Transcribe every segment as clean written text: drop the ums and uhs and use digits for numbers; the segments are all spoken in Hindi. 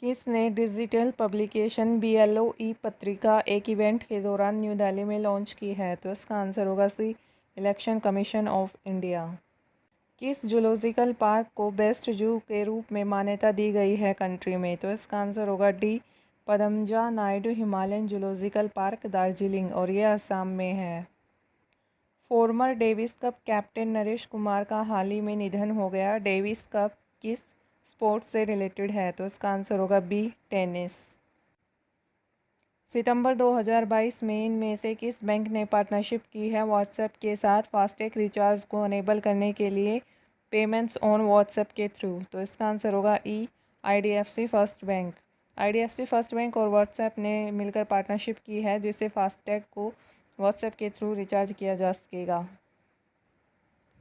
किसने डिजिटल पब्लिकेशन BLO ई-पत्रिका एक इवेंट के दौरान न्यू दिल्ली में लॉन्च की है? तो इसका आंसर होगा सी, इलेक्शन कमीशन ऑफ इंडिया। किस जूलॉजिकल पार्क को बेस्ट जू के रूप में मान्यता दी गई है कंट्री में? तो इसका आंसर होगा D, Padmaja Naidu Himalayan zoological park, Darjeeling, और यह असम में है। Farmer Davis cup captain Naresh Kumar का हाल ही में निधन हो गया। डेविस कप किस स्पोर्ट्स से रिलेटेड है? तो इसका आंसर होगा बी, टेनिस। सितंबर 2022 में इनमें से किस बैंक ने पार्टनरशिप की है व्हाट्सएप के साथ फास्टैग रिचार्ज को अनेबल करने के लिए पेमेंट्स ऑन व्हाट्सएप के थ्रू? तो इसका आंसर होगा ई, IDFC first bank. IDFC first bank और व्हाट्सएप ने मिलकर पार्टनरशिप की है जिससे फास्टैग को व्हाट्सएप के थ्रू रिचार्ज किया जा सकेगा।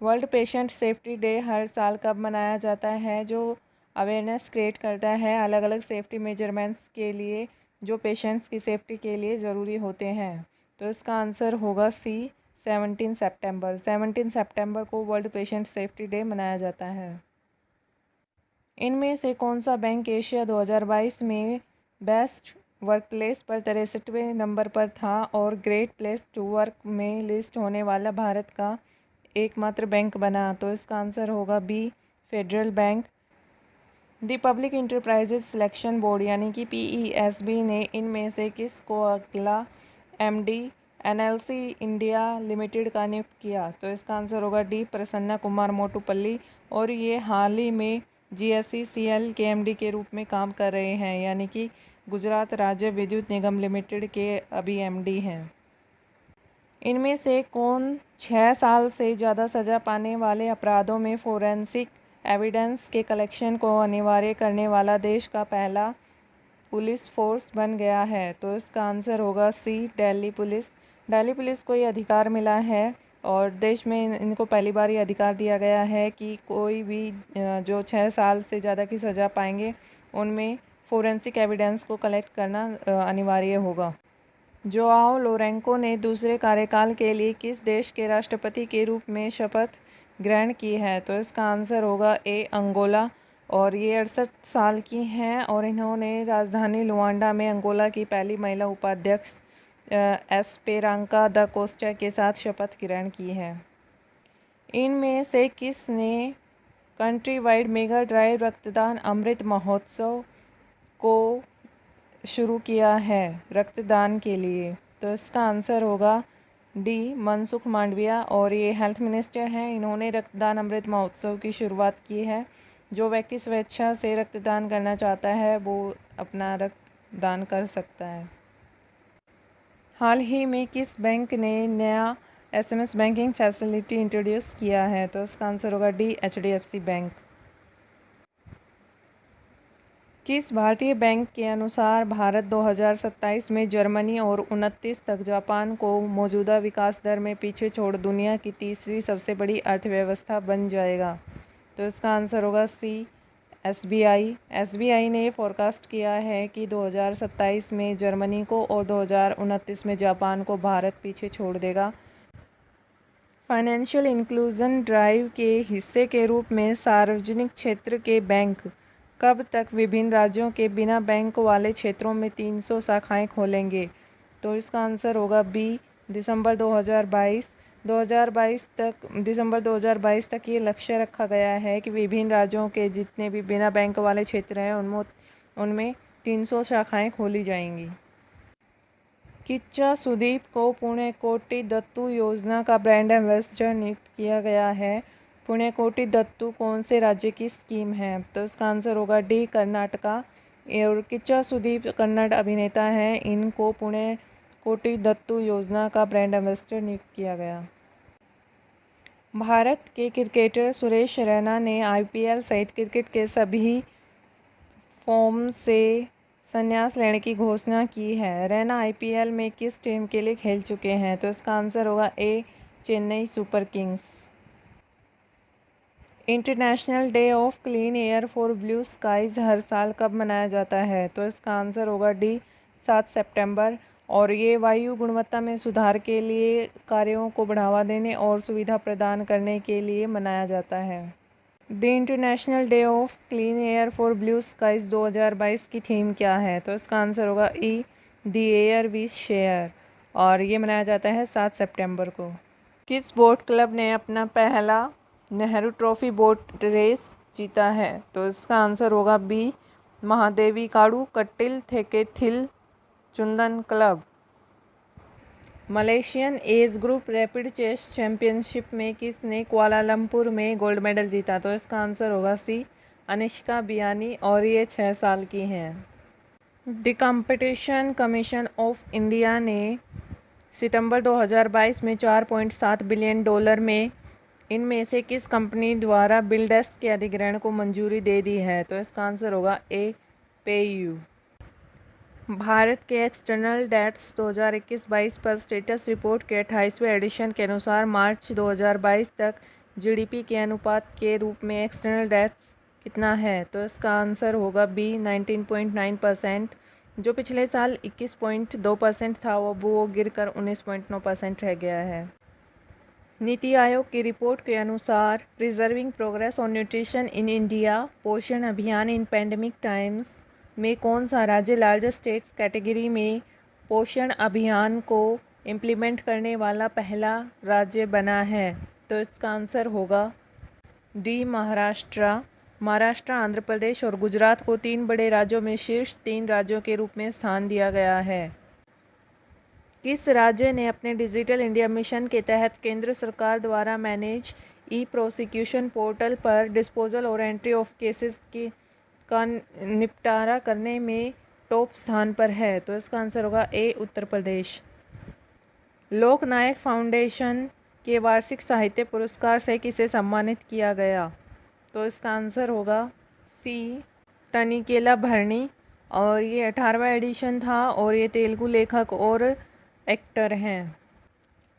वर्ल्ड पेशेंट सेफ्टी डे हर साल कब मनाया जाता है? जो अवेयरनेस क्रिएट करता है अलग अलग सेफ्टी मेजरमेंट्स के लिए जो पेशेंट्स की सेफ्टी के लिए ज़रूरी होते हैं। तो इसका आंसर होगा सी, 17 सितंबर। 17 सितंबर को वर्ल्ड पेशेंट सेफ्टी डे मनाया जाता है। इनमें से कौन सा बैंक एशिया 2022 में बेस्ट वर्कप्लेस पर 63वें नंबर पर था और ग्रेट प्लेस टू वर्क में लिस्ट होने वाला भारत का एकमात्र बैंक बना? तो इसका आंसर होगा B, federal bank. The public enterprises selection board यानी कि PESB ने इनमें से किस को अगला MD NLC इंडिया लिमिटेड का नियुक्त किया? तो इसका आंसर होगा डी, प्रसन्ना कुमार मोटुपल्ली, और ये हाल ही में GSECL के MD के रूप में काम कर रहे हैं, यानी कि गुजरात राज्य विद्युत निगम लिमिटेड के अभी MD हैं। इनमें से कौन 6 साल से ज़्यादा सज़ा पाने वाले अपराधों में फोरेंसिक एविडेंस के कलेक्शन को अनिवार्य करने वाला देश का पहला पुलिस फोर्स बन गया है? तो इसका आंसर होगा सी, दिल्ली पुलिस। दिल्ली पुलिस को ये अधिकार मिला है और देश में इनको पहली बार ये अधिकार दिया गया है कि कोई भी जो 6 साल से ज़्यादा की सज़ा पाएंगे उनमें फोरेंसिक एविडेंस को कलेक्ट करना अनिवार्य होगा। जोआओ लोरेंको ने दूसरे कार्यकाल के लिए किस देश के राष्ट्रपति के रूप में शपथ ग्रहण की है? तो इसका आंसर होगा ए, अंगोला, और ये 68 साल की हैं और इन्होंने राजधानी लुआंडा में अंगोला की पहली महिला उपाध्यक्ष एस्पेरांका दा कोस्टा के साथ शपथ ग्रहण की है। इनमें से किसने कंट्री वाइड मेगा ड्राइव रक्तदान अमृत महोत्सव को शुरू किया है रक्तदान के लिए? तो इसका आंसर होगा डी, मनसुख मांडविया, और ये हेल्थ मिनिस्टर हैं। इन्होंने रक्तदान अमृत महोत्सव की शुरुआत की है। जो व्यक्ति स्वेच्छा से रक्तदान करना चाहता है वो अपना रक्तदान कर सकता है। हाल ही में किस बैंक ने नया SMS बैंकिंग फैसिलिटी इंट्रोड्यूस किया है? तो इसका आंसर होगा डी, HDFC बैंक। किस भारतीय बैंक के अनुसार भारत 2027 में जर्मनी और 29 तक जापान को मौजूदा विकास दर में पीछे छोड़ दुनिया की तीसरी सबसे बड़ी अर्थव्यवस्था बन जाएगा? तो इसका आंसर होगा सी, SBI। SBI ने फोरकास्ट किया है कि 2027 में जर्मनी को और 2029 में जापान को भारत पीछे छोड़ देगा। फाइनेंशियल इंक्लूजन ड्राइव के हिस्से के रूप में सार्वजनिक क्षेत्र के बैंक कब तक विभिन्न राज्यों के बिना बैंक वाले क्षेत्रों में 300 शाखाएं खोलेंगे? तो इसका आंसर होगा बी, दिसंबर 2022। दिसंबर 2022 तक ये लक्ष्य रखा गया है कि विभिन्न राज्यों के जितने भी बिना बैंक वाले क्षेत्र हैं उनमें 300 शाखाएं खोली जाएंगी। किच्चा सुदीप को पुण्यकोटि दत्तू योजना का ब्रांड एम्बेसडर नियुक्त किया गया है। पुण्यकोटि दत्तू कौन से राज्य की स्कीम है? तो इसका आंसर होगा डी, कर्नाटका, और किच्चा सुदीप कन्नड़ अभिनेता हैं। इनको पुण्यकोटि दत्तू योजना का ब्रांड एम्बेसडर नियुक्त किया गया। भारत के क्रिकेटर सुरेश रैना ने IPL सहित क्रिकेट के सभी फॉर्म से संन्यास लेने की घोषणा की है। रैना IPL में किस टीम के लिए खेल चुके हैं? तो इसका आंसर होगा A, Chennai Super Kings. International day of clean air for blue skies हर साल कब मनाया जाता है? तो इसका आंसर होगा डी, 7 सितंबर, और ये वायु गुणवत्ता में सुधार के लिए कार्यों को बढ़ावा देने और सुविधा प्रदान करने के लिए मनाया जाता है। The international day of clean air for blue skies 2022 की थीम क्या है? तो इसका आंसर होगा E, the air we share, और ये मनाया जाता है 7 सितंबर को। किस बोट क्लब ने अपना पहला नेहरू ट्रॉफी बोट रेस जीता है? तो इसका आंसर होगा B, Mahadevikadu Kattil Thekethil Chundan Club. Malaysian age group rapid chess championship में किसने कुआलालंपुर में गोल्ड मेडल जीता? तो इसका आंसर होगा सी, अनिष्का बियानी, और ये 6 साल की हैं। The competition commission of India ने सितंबर 2022 में $4.7 बिलियन में इनमें से किस कंपनी द्वारा बिल्डेस्क के अधिग्रहण को मंजूरी दे दी है? तो इसका आंसर होगा ए, पेयू। भारत के एक्सटर्नल डेट्स 2021-22 पर स्टेटस रिपोर्ट के 28वें एडिशन के अनुसार मार्च 2022 तक जीडीपी के अनुपात के रूप में एक्सटर्नल डेट्स कितना है? तो इसका आंसर होगा बी, 19.9%, जो पिछले साल 21.2% था, वो गिरकर 19.9% रह गया है। नीति आयोग की रिपोर्ट के अनुसार preserving progress on nutrition in India पोषण अभियान इन पैंडेमिक टाइम्स में कौन सा राज्य लार्जेस्ट स्टेट्स कैटेगरी में पोषण अभियान को इम्प्लीमेंट करने वाला पहला राज्य बना है? तो इसका आंसर होगा डी, महाराष्ट्र। महाराष्ट्र, आंध्र प्रदेश और गुजरात को 3 बड़े राज्यों में शीर्ष 3 राज्यों के रूप में स्थान दिया गया है। किस राज्य ने अपने डिजिटल इंडिया मिशन के तहत केंद्र सरकार द्वारा मैनेज ई प्रोसिक्यूशन पोर्टल पर डिस्पोजल और एंट्री ऑफ केसेस का निपटारा करने में टॉप स्थान पर है? तो इसका आंसर होगा ए, उत्तर प्रदेश। लोकनायक फाउंडेशन के वार्षिक साहित्य पुरस्कार से किसे सम्मानित किया गया? तो इसका आंसर होगा सी, तनिकेला भरणी, और ये 18वां एडिशन था और ये तेलुगु लेखक और एक्टर हैं।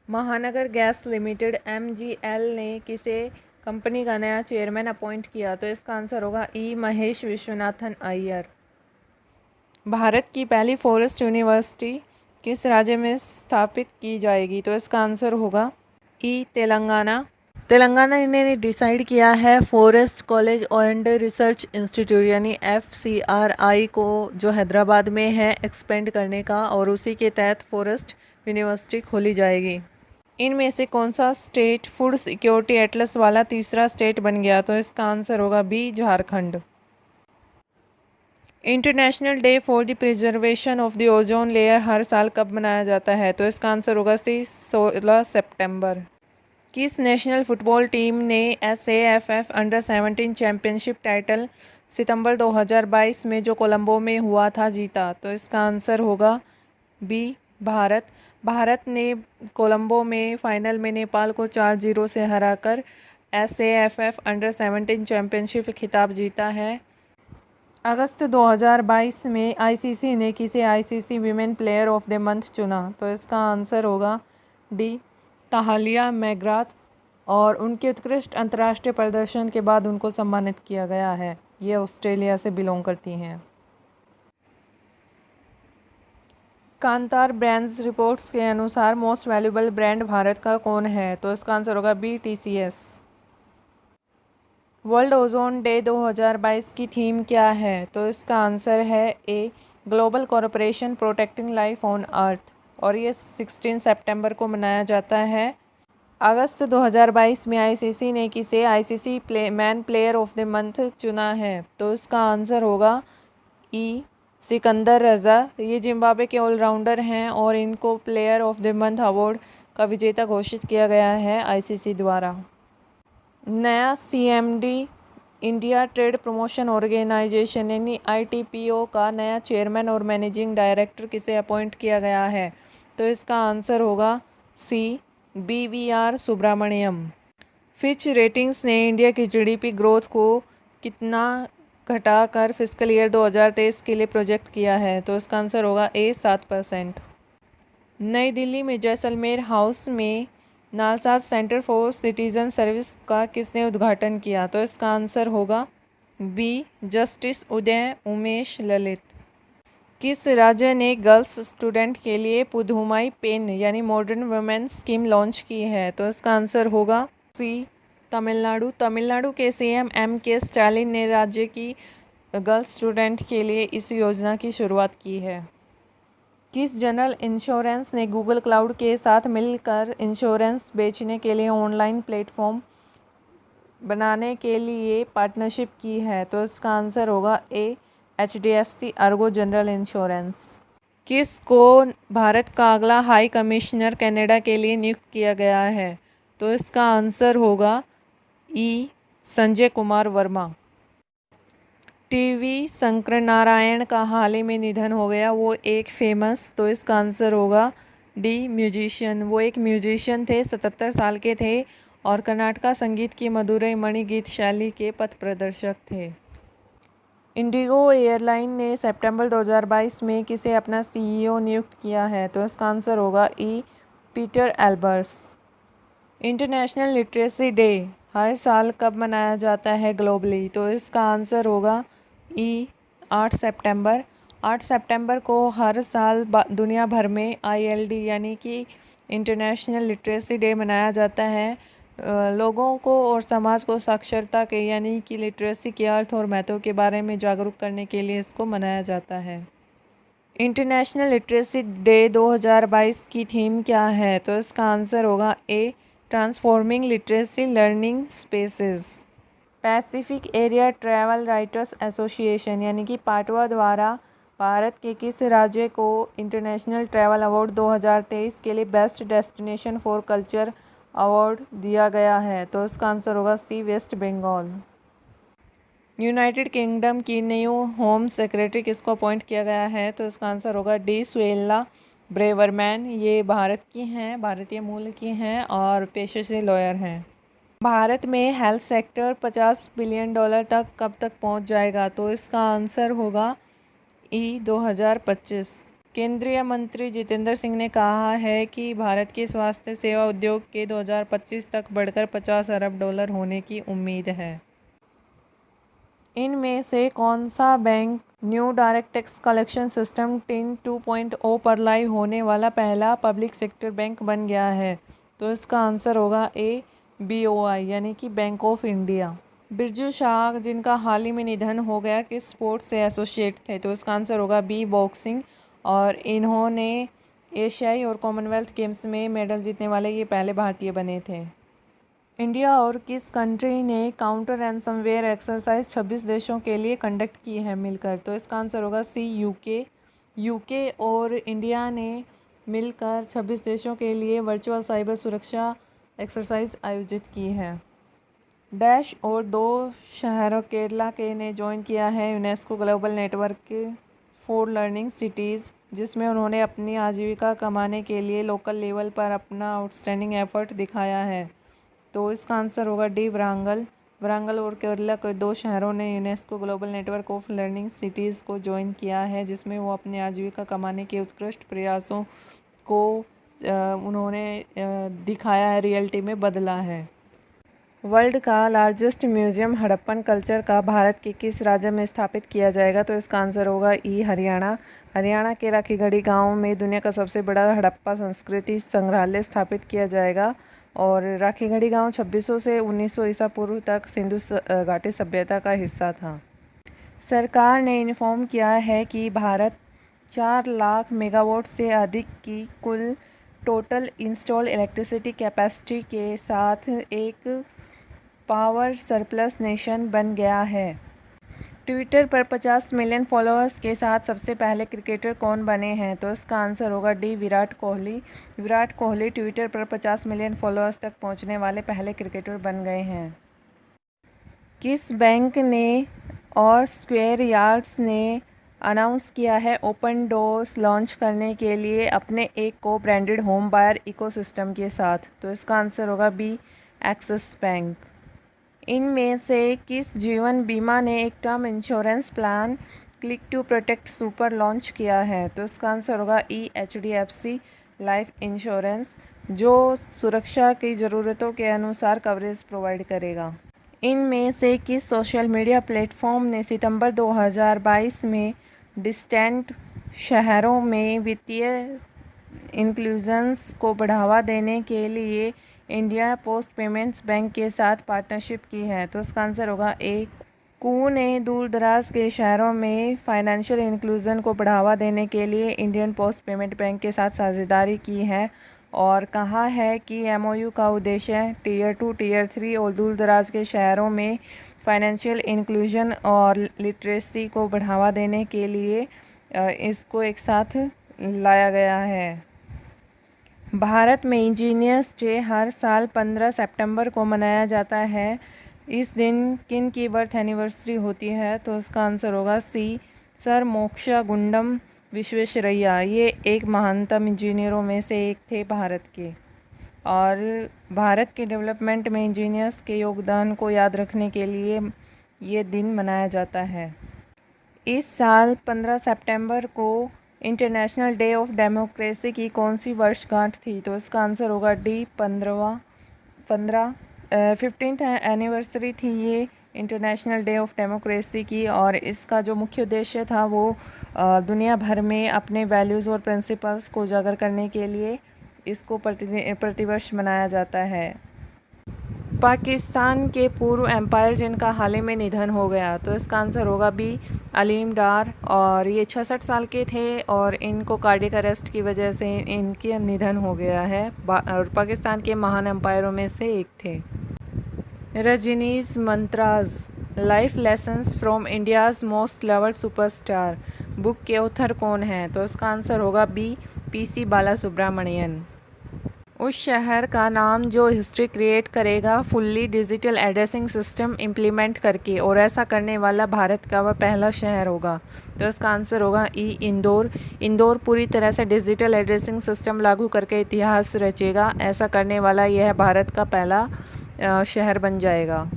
महानगर गैस लिमिटेड MGL ने किसे कंपनी का नया चेयरमैन अपॉइंट किया? तो इसका आंसर होगा ई, महेश विश्वनाथन अय्यर। भारत की पहली फॉरेस्ट यूनिवर्सिटी किस राज्य में स्थापित की जाएगी? तो इसका आंसर होगा ई, तेलंगाना। तेलंगाना ने डिसाइड किया है forest college and research institute यानी FCRI को, जो हैदराबाद में है, एक्सपेंड करने का, और उसी के तहत फॉरेस्ट यूनिवर्सिटी खोली जाएगी। इनमें से कौन सा स्टेट फूड सिक्योरिटी एटलस वाला तीसरा स्टेट बन गया? तो इसका आंसर होगा B, Jharkhand. International day for the preservation of the ozone layer हर साल कब मनाया जाता है? तो इसका आंसर होगा सी, 16 सितंबर। किस नेशनल फुटबॉल टीम ने SAFF अंडर-17 चैंपियनशिप टाइटल सितंबर 2022 में जो कोलंबो में हुआ था जीता? तो इसका आंसर होगा बी, भारत। भारत ने कोलंबो में फाइनल में नेपाल को 4-0 से हराकर SAFF अंडर-17 चैंपियनशिप खिताब जीता है। अगस्त 2022 में ICC ने किसे ICC women player of the month चुना? तो इसका आंसर होगा डी, ताहालिया मैग्राथ, और उनके उत्कृष्ट अंतर्राष्ट्रीय प्रदर्शन के बाद उनको सम्मानित किया गया है। ये ऑस्ट्रेलिया से बिलोंग करती हैं। कांतार ब्रांड्स रिपोर्ट्स के अनुसार मोस्ट वैल्यूएबल ब्रांड भारत का कौन है? तो इसका आंसर होगा B, TCS। World ozone day 2022 की थीम क्या है? तो इसका आंसर है A, global corporation protecting life on earth, और ये 16 सितंबर को मनाया जाता है। अगस्त 2022 में ICC ने किसे ICC man player of the month चुना है? तो इसका आंसर होगा ई, सिकंदर रज़ा। ये जिम्बाब्वे के ऑलराउंडर हैं और इनको player of the month award का विजेता घोषित किया गया है ICC द्वारा। नया CMD India trade promotion organisation यानी ITPO का नया चेयरमैन और मैनेजिंग डायरेक्टर किसे अपॉइंट किया गया है? तो इसका आंसर होगा सी, BVR सुब्रमण्यम। फिच रेटिंग्स ने इंडिया की GDP ग्रोथ को कितना घटाकर फिस्कल ईयर 2023 के लिए प्रोजेक्ट किया है? तो इसका आंसर होगा ए, 7%। नई दिल्ली में जैसलमेर हाउस में NALSA centre for citizen service का किसने उद्घाटन किया? तो इसका आंसर होगा बी, जस्टिस उदय उमेश ललित। किस राज्य ने गर्ल्स स्टूडेंट के लिए पुधुमाई पेन यानी मॉडर्न वुमेन स्कीम लॉन्च की है? तो इसका आंसर होगा सी, तमिलनाडु के सीएम एम.के. स्टालिन ने राज्य की गर्ल्स स्टूडेंट के लिए इस योजना की शुरुआत की है। किस जनरल इंश्योरेंस ने गूगल क्लाउड के साथ मिलकर इंश्योरेंस बेचने के लिए ऑनलाइन प्लेटफॉर्म बनाने के लिए पार्टनरशिप की है? तो इसका आंसर होगा ए, HDFC अर्गो जनरल इंश्योरेंस। किस को भारत का अगला हाई कमिश्नर कनाडा के लिए नियुक्त किया गया है? तो इसका आंसर होगा ई, संजय कुमार वर्मा। टीवी शंकर नारायण का हाल ही में निधन हो गया, वो एक फेमस, तो इसका आंसर होगा डी, म्यूजिशियन। वो एक म्यूजिशियन थे, 77 साल के थे और कर्नाटका संगीत की मधुरई मणि गीत शैली के पथ प्रदर्शक थे। इंडिगो एयरलाइन ने सितंबर 2022 में किसे अपना CEO नियुक्त किया है? तो इसका आंसर होगा E, Peter Elbers. International literacy day हर साल कब मनाया जाता है ग्लोबली? तो इसका आंसर होगा ई, 8 सितंबर। 8 सितंबर को हर साल दुनिया भर में ILD यानी कि इंटरनेशनल लिटरेसी डे मनाया जाता है। लोगों को और समाज को साक्षरता के यानी कि लिटरेसी के अर्थ और महत्व के बारे में जागरूक करने के लिए इसको मनाया जाता है। इंटरनेशनल लिटरेसी डे 2022 की थीम क्या है? तो इसका आंसर होगा A, transforming literacy learning spaces. Pacific area travel writers association यानी कि पाटवा द्वारा भारत के किस राज्य को इंटरनेशनल ट्रैवल अवार्ड 2023 के लिए best destination for culture award दिया गया है? तो इसका आंसर होगा सी, वेस्ट बंगाल। यूनाइटेड किंगडम की न्यू होम सेक्रेटरी किसको अपॉइंट किया गया है? तो इसका आंसर होगा डी, सुएल्ला ब्रेवरमैन। ये भारत की हैं, भारतीय मूल की हैं और पेशे से लॉयर हैं। भारत में हेल्थ सेक्टर $50 बिलियन तक कब तक पहुंच जाएगा? तो इसका आंसर होगा ई, 2025। केंद्रीय मंत्री जितेंद्र सिंह ने कहा है कि भारत के स्वास्थ्य सेवा उद्योग के 2025 तक बढ़कर $50 अरब होने की उम्मीद है। इनमें से कौन सा bank new direct tax collection system tin 2.0 पर लाइव होने वाला पहला पब्लिक सेक्टर बैंक बन गया है? तो इसका आंसर होगा ए, BOI यानी कि bank of India. Birju Shah जिनका हाल ही में निधन हो गया किस स्पोर्ट से एसोसिएट थे? तो इसका आंसर होगा बी, बॉक्सिंग। और इन्होंने एशियाई और कॉमनवेल्थ गेम्स में मेडल जीतने वाले ये पहले भारतीय बने थे। इंडिया और किस कंट्री ने काउंटर रैंसमवेयर एक्सरसाइज 26 देशों के लिए कंडक्ट की है मिलकर? तो इसका आंसर होगा सी, यूके और इंडिया ने मिलकर 26 देशों के लिए वर्चुअल साइबर सुरक्षा एक्सरसाइज आयोजित की है। डैश और 2 शहरों केरला के ने ज्वाइन किया है UNESCO global network for learning cities, जिसमें उन्होंने अपनी आजीविका कमाने के लिए लोकल लेवल पर अपना आउटस्टैंडिंग एफर्ट दिखाया है। तो इसका आंसर होगा डी, वरांगल और केरला के 2 शहरों ने UNESCO global network of learning cities को ज्वाइन किया है, जिसमें वो अपनी आजीविका कमाने के उत्कृष्ट प्रयासों को उन्होंने दिखाया है, रियलिटी में बदला है। वर्ल्ड का लार्जेस्ट म्यूजियम हड़प्पन कल्चर का भारत के किस राज्य में स्थापित किया जाएगा? तो इसका आंसर होगा ई, हरियाणा। हरियाणा के राखीगढ़ी गांव में दुनिया का सबसे बड़ा हड़प्पा संस्कृति संग्रहालय स्थापित किया जाएगा और राखीगढ़ी गांव 2600 से 1900 ईसा पूर्व तक सिंधु घाटी सभ्यता का हिस्सा था। सरकार ने इन्फॉर्म किया है कि भारत 4 लाख मेगावाट से अधिक की कुल टोटल इंस्टॉल इलेक्ट्रिसिटी कैपेसिटी के साथ एक पावर सरप्लस नेशन बन गया है। ट्विटर पर 50 मिलियन फॉलोअर्स के साथ सबसे पहले क्रिकेटर कौन बने हैं? तो इसका आंसर होगा डी, विराट कोहली। विराट कोहली ट्विटर पर 50 मिलियन फॉलोअर्स तक पहुंचने वाले पहले क्रिकेटर बन गए हैं। किस बैंक ने और स्क्वायर यार्ड्स ने अनाउंस किया है ओपन डोर्स लॉन्च करने के लिए अपने एक को ब्रांडेड होम बायर इकोसिस्टम के साथ? तो इसका आंसर होगा बी, एक्सिस बैंक। इनमें से किस जीवन बीमा ने एक term insurance plan click to protect super launch किया है? तो इसका आंसर होगा ई, HDFC लाइफ इंश्योरेंस, जो सुरक्षा की ज़रूरतों के अनुसार कवरेज प्रोवाइड करेगा। इनमें से किस सोशल मीडिया प्लेटफॉर्म ने सितंबर 2022 में डिस्टेंट शहरों में वित्तीय इंक्लूजन्स को बढ़ावा देने के लिए इंडिया पोस्ट पेमेंट्स बैंक के साथ पार्टनरशिप की है? तो इसका आंसर होगा ए। कू ने दूर दराज के शहरों में फाइनेंशियल इंक्लूजन को बढ़ावा देने के लिए इंडियन पोस्ट पेमेंट बैंक के साथ साझेदारी की है और कहा है कि एमओयू का उद्देश्य टियर 2, टियर 3 और दूर दराज के शहरों में फाइनेंशियल इंक्लूजन और लिटरेसी को बढ़ावा देने के लिए इसको एक साथ लाया गया है। भारत में इंजीनियर्स डे हर साल 15 सितंबर को मनाया जाता है। इस दिन किन की बर्थ एनिवर्सरी होती है? तो इसका आंसर होगा सी, सर मोक्षा गुंडम विश्वेश्वरैया। ये एक महानतम इंजीनियरों में से एक थे भारत के, और भारत के डेवलपमेंट में इंजीनियर्स के योगदान को याद रखने के लिए ये दिन मनाया जाता है। इस साल 15 सितंबर को इंटरनेशनल डे ऑफ डेमोक्रेसी की कौन सी वर्षगांठ थी? तो इसका आंसर होगा डी, 15th एनिवर्सरी थी ये इंटरनेशनल डे ऑफ डेमोक्रेसी की, और इसका जो मुख्य उद्देश्य था वो दुनिया भर में अपने वैल्यूज़ और प्रिंसिपल्स को उजागर करने के लिए इसको प्रतिवर्ष मनाया जाता है। पाकिस्तान के पूर्व एम्पायर जिनका हाल ही में निधन हो गया, तो इसका आंसर होगा बी, अलीम डार, और ये 66 साल के थे और इनको कार्डियक अरेस्ट की वजह से इनके निधन हो गया है और पाकिस्तान के महान एम्पायरों में से एक थे। Rajinish mantras life lessons from India's most loved superstar book के ऑथर कौन है? तो इसका आंसर होगा बी, पीसी बालासुब्रमणियन। उस शहर का नाम जो हिस्ट्री क्रिएट करेगा fully digital addressing system implement करके, और ऐसा करने वाला भारत का वह पहला शहर होगा। तो इसका आंसर होगा ई, इंदौर। इंदौर पूरी तरह से डिजिटल एड्रेसिंग सिस्टम लागू करके इतिहास रचेगा। ऐसा करने वाला यह भारत का पहला शहर बन जाएगा।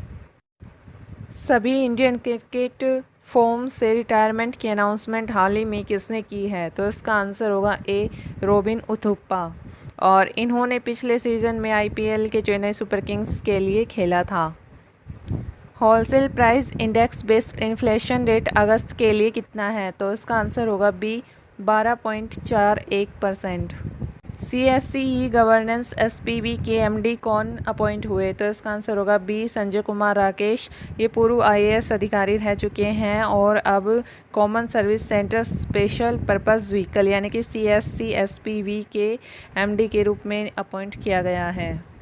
सभी इंडियन क्रिकेट फॉर्म से रिटायरमेंट की अनाउंसमेंट हाल ही में किसने की है? तो इसका आंसर होगा ए, रॉबिन उथप्पा, और इन्होंने पिछले सीज़न में आईपीएल के चेन्नई सुपर किंग्स के लिए खेला था। Wholesale price index based inflation rate अगस्त के लिए कितना है? तो इसका आंसर होगा बी, 12.41%। सीएससी गवर्नेंस एसपीबी के एमडी कौन अपॉइंट हुए? तो इसका आंसर होगा बी, संजय कुमार राकेश। ये पूर्व आईएएस अधिकारी रह चुके हैं और अब common service centre special purpose vehicle यानी कि सीएससी एसपीवी के एमडी के रूप में अपॉइंट किया गया है।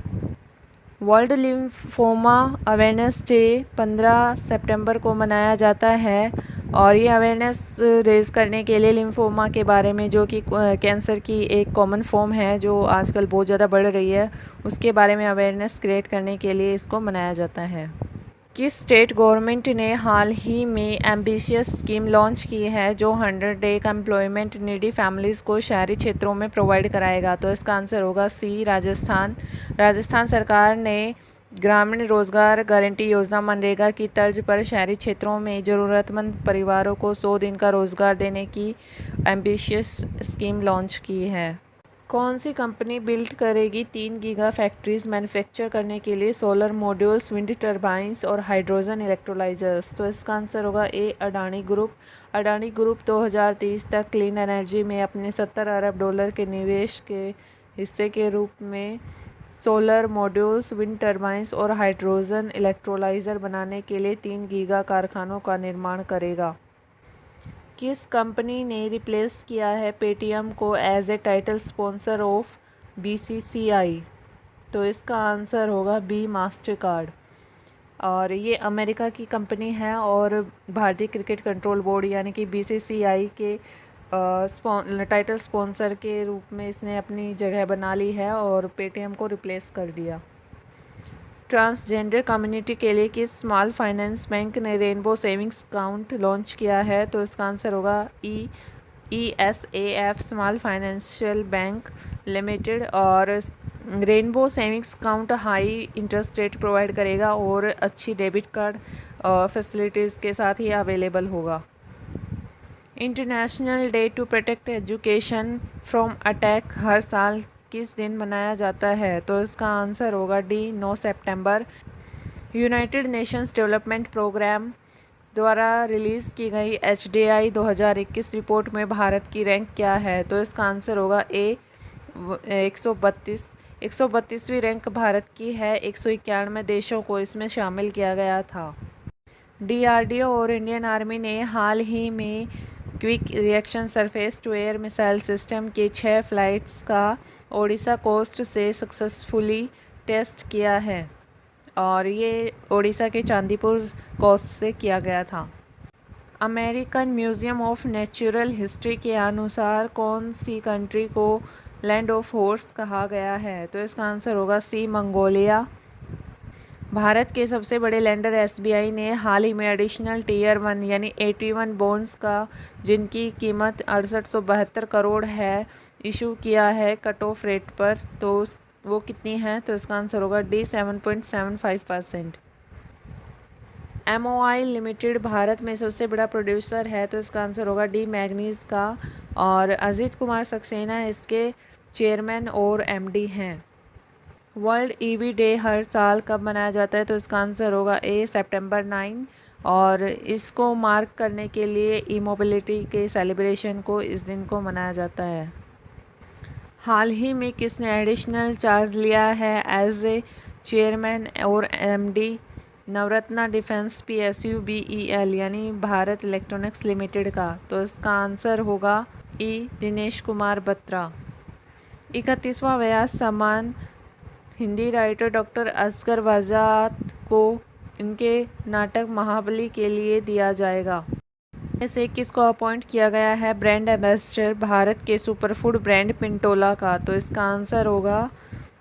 वर्ल्ड लिम्फोमा अवेयरनेस डे 15 सितंबर को मनाया जाता है, और ये अवेयरनेस रेज़ करने के लिए लिम्फोमा के बारे में, जो कि कैंसर की एक कॉमन फॉर्म है जो आजकल बहुत ज़्यादा बढ़ रही है, उसके बारे में अवेयरनेस क्रिएट करने के लिए इसको मनाया जाता है। किस स्टेट गवर्नमेंट ने हाल ही में एम्बिशियस स्कीम लॉन्च की है जो 100 डे का एम्प्लॉयमेंट नीडी फैमिलीज़ को शहरी क्षेत्रों में प्रोवाइड कराएगा? तो इसका आंसर होगा सी, राजस्थान। राजस्थान सरकार ने ग्रामीण रोजगार गारंटी योजना मनरेगा की तर्ज पर शहरी क्षेत्रों में ज़रूरतमंद परिवारों को 100 दिन का रोजगार देने की एम्बिशियस स्कीम लॉन्च की है। कौन सी कंपनी बिल्ड करेगी 3 गीगा फैक्ट्रीज मैन्युफैक्चर करने के लिए सोलर मॉड्यूल्स, विंड टर्बाइंस और हाइड्रोजन इलेक्ट्रोलाइजर्स? तो इसका आंसर होगा ए, अडानी ग्रुप। अडानी ग्रुप 2030 तक क्लीन एनर्जी में अपने $70 अरब के निवेश के हिस्से के रूप में सोलर मॉड्यूल्स, विंड टर्बाइंस और हाइड्रोजन इलेक्ट्रोलाइजर बनाने के लिए 3 गीगा कारखानों का निर्माण करेगा। किस कंपनी ने रिप्लेस किया है पेटीएम को as a title sponsor of BCCI? तो इसका आंसर होगा बी, मास्टर कार्ड। और ये अमेरिका की कंपनी है और भारतीय क्रिकेट कंट्रोल बोर्ड यानी कि बीसीसीआई के टाइटल स्पॉन्सर के रूप में इसने अपनी जगह बना ली है और पेटीएम को रिप्लेस कर दिया। ट्रांसजेंडर कम्युनिटी के लिए किस स्मॉल फाइनेंस बैंक ने रेनबो सेविंग्स अकाउंट लॉन्च किया है? तो इसका आंसर होगा ESAF small financial bank limited. और rainbow savings account high interest rate provide करेगा और अच्छी डेबिट कार्ड फैसिलिटीज़ के साथ ही अवेलेबल होगा। International day to protect education from attack हर साल किस दिन मनाया जाता है? तो इसका आंसर होगा डी, 9 सितंबर। यूनाइटेड नेशंस डेवलपमेंट प्रोग्राम द्वारा रिलीज़ की गई HDI 2021 रिपोर्ट में भारत की रैंक क्या है? तो इसका आंसर होगा ए, 132। 132वीं रैंक भारत की है। 191 देशों को इसमें शामिल किया गया था। DRDO और इंडियन आर्मी ने हाल ही में quick reaction surface to air missile system के 6 फ्लाइट्स का ओडिशा कोस्ट से सक्सेसफुली टेस्ट किया है और ये ओडिशा के चांदीपुर कोस्ट से किया गया था। American museum of natural history के अनुसार कौन सी कंट्री को लैंड ऑफ हॉर्स कहा गया है? तो इसका आंसर होगा सी, मंगोलिया। भारत के सबसे बड़े लेंडर SBI ने हाल ही में एडिशनल टीयर 1 यानी 81 बॉन्ड्स का, जिनकी कीमत 6872 करोड़ है, इशू किया है कट ऑफ रेट पर। तो वो कितनी है? तो इसका आंसर होगा डी, 7.75%। MOI लिमिटेड भारत में सबसे बड़ा प्रोड्यूसर है, तो इसका आंसर होगा डी, मैग्नीज का। और अजीत कुमार सक्सेना इसके चेयरमैन और MD हैं। वर्ल्ड EV डे हर साल कब मनाया जाता है? तो इसका आंसर होगा ए, सितंबर 9। और इसको मार्क करने के लिए ई मोबिलिटी के सेलिब्रेशन को इस दिन को मनाया जाता है। हाल ही में किसने एडिशनल चार्ज लिया है एज ए चेयरमैन और MD? Navratna defence PSU BEL यानी भारत इलेक्ट्रॉनिक्स लिमिटेड का। तो इसका आंसर होगा ई, दिनेश कुमार बत्रा। 31वां व्यास सम्मान हिंदी राइटर डॉक्टर असगर वजात को इनके नाटक महाबली के लिए दिया जाएगा। ऐसे किसको अपॉइंट किया गया है ब्रांड एम्बेसडर भारत के सुपरफूड ब्रांड पिंटोला का? तो इसका आंसर होगा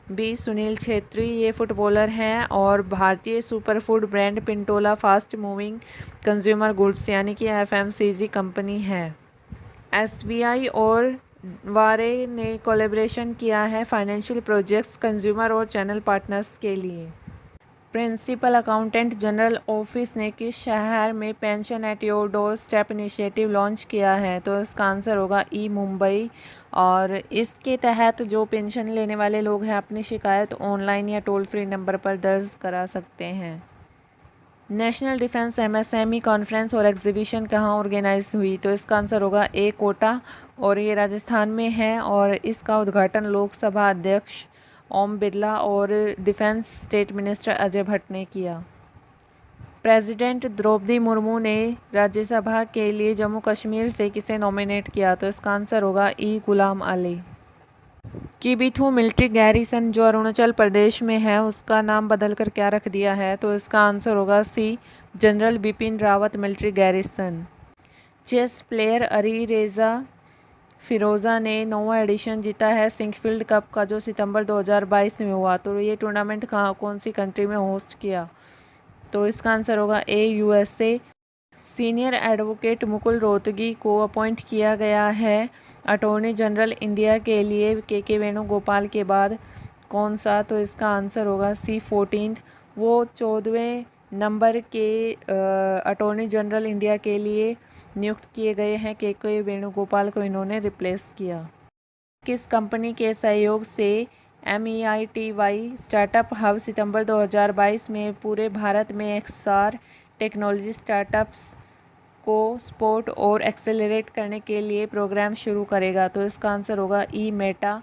बी, सुनील छेत्री। ये फुटबॉलर हैं और भारतीय superfood brand Pintola fast moving consumer goods यानी कि FMCG कंपनी है। SBI और वारे ने कोलैबोरेशन किया है फाइनेंशियल प्रोजेक्ट्स, कंज्यूमर और चैनल पार्टनर्स के लिए। प्रिंसिपल अकाउंटेंट जनरल ऑफिस ने किस शहर में pension at your door step initiative launch किया है? तो इसका आंसर होगा ई, मुंबई। और इसके तहत जो पेंशन लेने वाले लोग हैं अपनी शिकायत ऑनलाइन या टोल फ्री नंबर पर दर्ज करा सकते हैं। नेशनल डिफेंस MSME कॉन्फ्रेंस और एग्जीबिशन कहाँ ऑर्गेनाइज हुई? तो इसका आंसर होगा ए, कोटा। और ये राजस्थान में है और इसका उद्घाटन लोकसभा अध्यक्ष ओम बिरला और defence state minister Ajay Bhatt ने किया। प्रेसिडेंट द्रौपदी मुर्मू ने राज्यसभा के लिए जम्मू कश्मीर से किसे नॉमिनेट किया? तो इसका आंसर होगा ई, गुलाम अली। किबिथु मिलिट्री गैरिसन जो अरुणाचल प्रदेश में है उसका नाम बदलकर क्या रख दिया है? तो इसका आंसर होगा C, general Bipin Rawat military garrison. Chess player Alireza Firouzja ने 9वां एडिशन जीता है सिंकफील्ड कप का, जो सितंबर 2022 में हुआ। तो ये टूर्नामेंट कौन सी कंट्री में होस्ट किया? तो इसका आंसर होगा ए, USA। Senior advocate Mukul Rohatgi को अपॉइंट किया गया है अटॉर्नी जनरल इंडिया के लिए के वेणुगोपाल के बाद कौन सा? तो इसका आंसर होगा सी, 14th। वो 14वें नंबर के अटॉर्नी जनरल इंडिया के लिए नियुक्त किए गए हैं। के वेणुगोपाल को इन्होंने रिप्लेस किया। किस कंपनी के सहयोग से MEITY स्टार्टअप हब सितंबर 2022 में पूरे भारत में XR टेक्नोलॉजी स्टार्टअप्स को सपोर्ट और एक्सेलरेट करने के लिए प्रोग्राम शुरू करेगा? तो इसका आंसर होगा ई, मेटा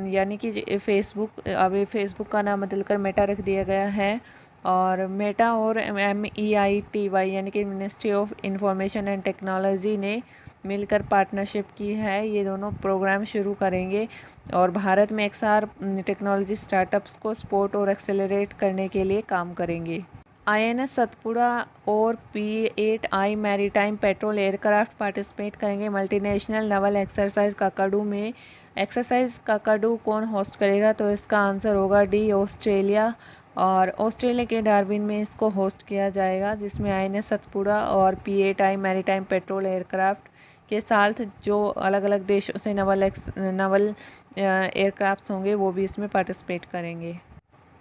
यानी कि फेसबुक। अब फेसबुक का नाम बदलकर मेटा रख दिया गया है। और मेटा और MEITY यानी कि ministry of information and technology ने मिलकर पार्टनरशिप की है। ये दोनों प्रोग्राम शुरू करेंगे और भारत में XR टेक्नोलॉजी स्टार्टअप्स को सपोर्ट और एक्सेलरेट करने के लिए काम करेंगे। INS सतपुड़ा और P8I maritime petrol aircraft participate करेंगे मल्टीनेशनल नवल एक्सरसाइज काकाडू में। एक्सरसाइज काकाडू कौन होस्ट करेगा? तो इसका आंसर होगा डी, ऑस्ट्रेलिया। और ऑस्ट्रेलिया के डार्विन में इसको होस्ट किया जाएगा, जिसमें INS सतपुड़ा और P8I मैरीटाइम पेट्रोल एयरक्राफ्ट के साथ जो अलग अलग देशों से नवल एयरक्राफ्ट होंगे वो भी इसमें पार्टिसिपेट करेंगे।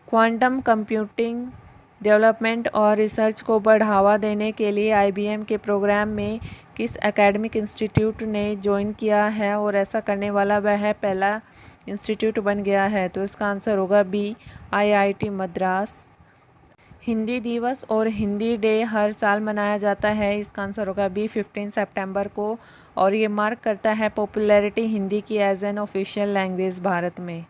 क्वांटम कंप्यूटिंग डेवलपमेंट और रिसर्च को बढ़ावा देने के लिए IBM के प्रोग्राम में किस एकेडमिक इंस्टीट्यूट ने ज्वाइन किया है और ऐसा करने वाला वह पहला इंस्टीट्यूट बन गया है? तो इसका आंसर होगा बी, IIT मद्रास। हिंदी दिवस और हिंदी डे हर साल मनाया जाता है, इसका आंसर होगा बी, 15 सितंबर को। और ये मार्क करता है पॉपुलैरिटी हिंदी की as an official language Bharat में।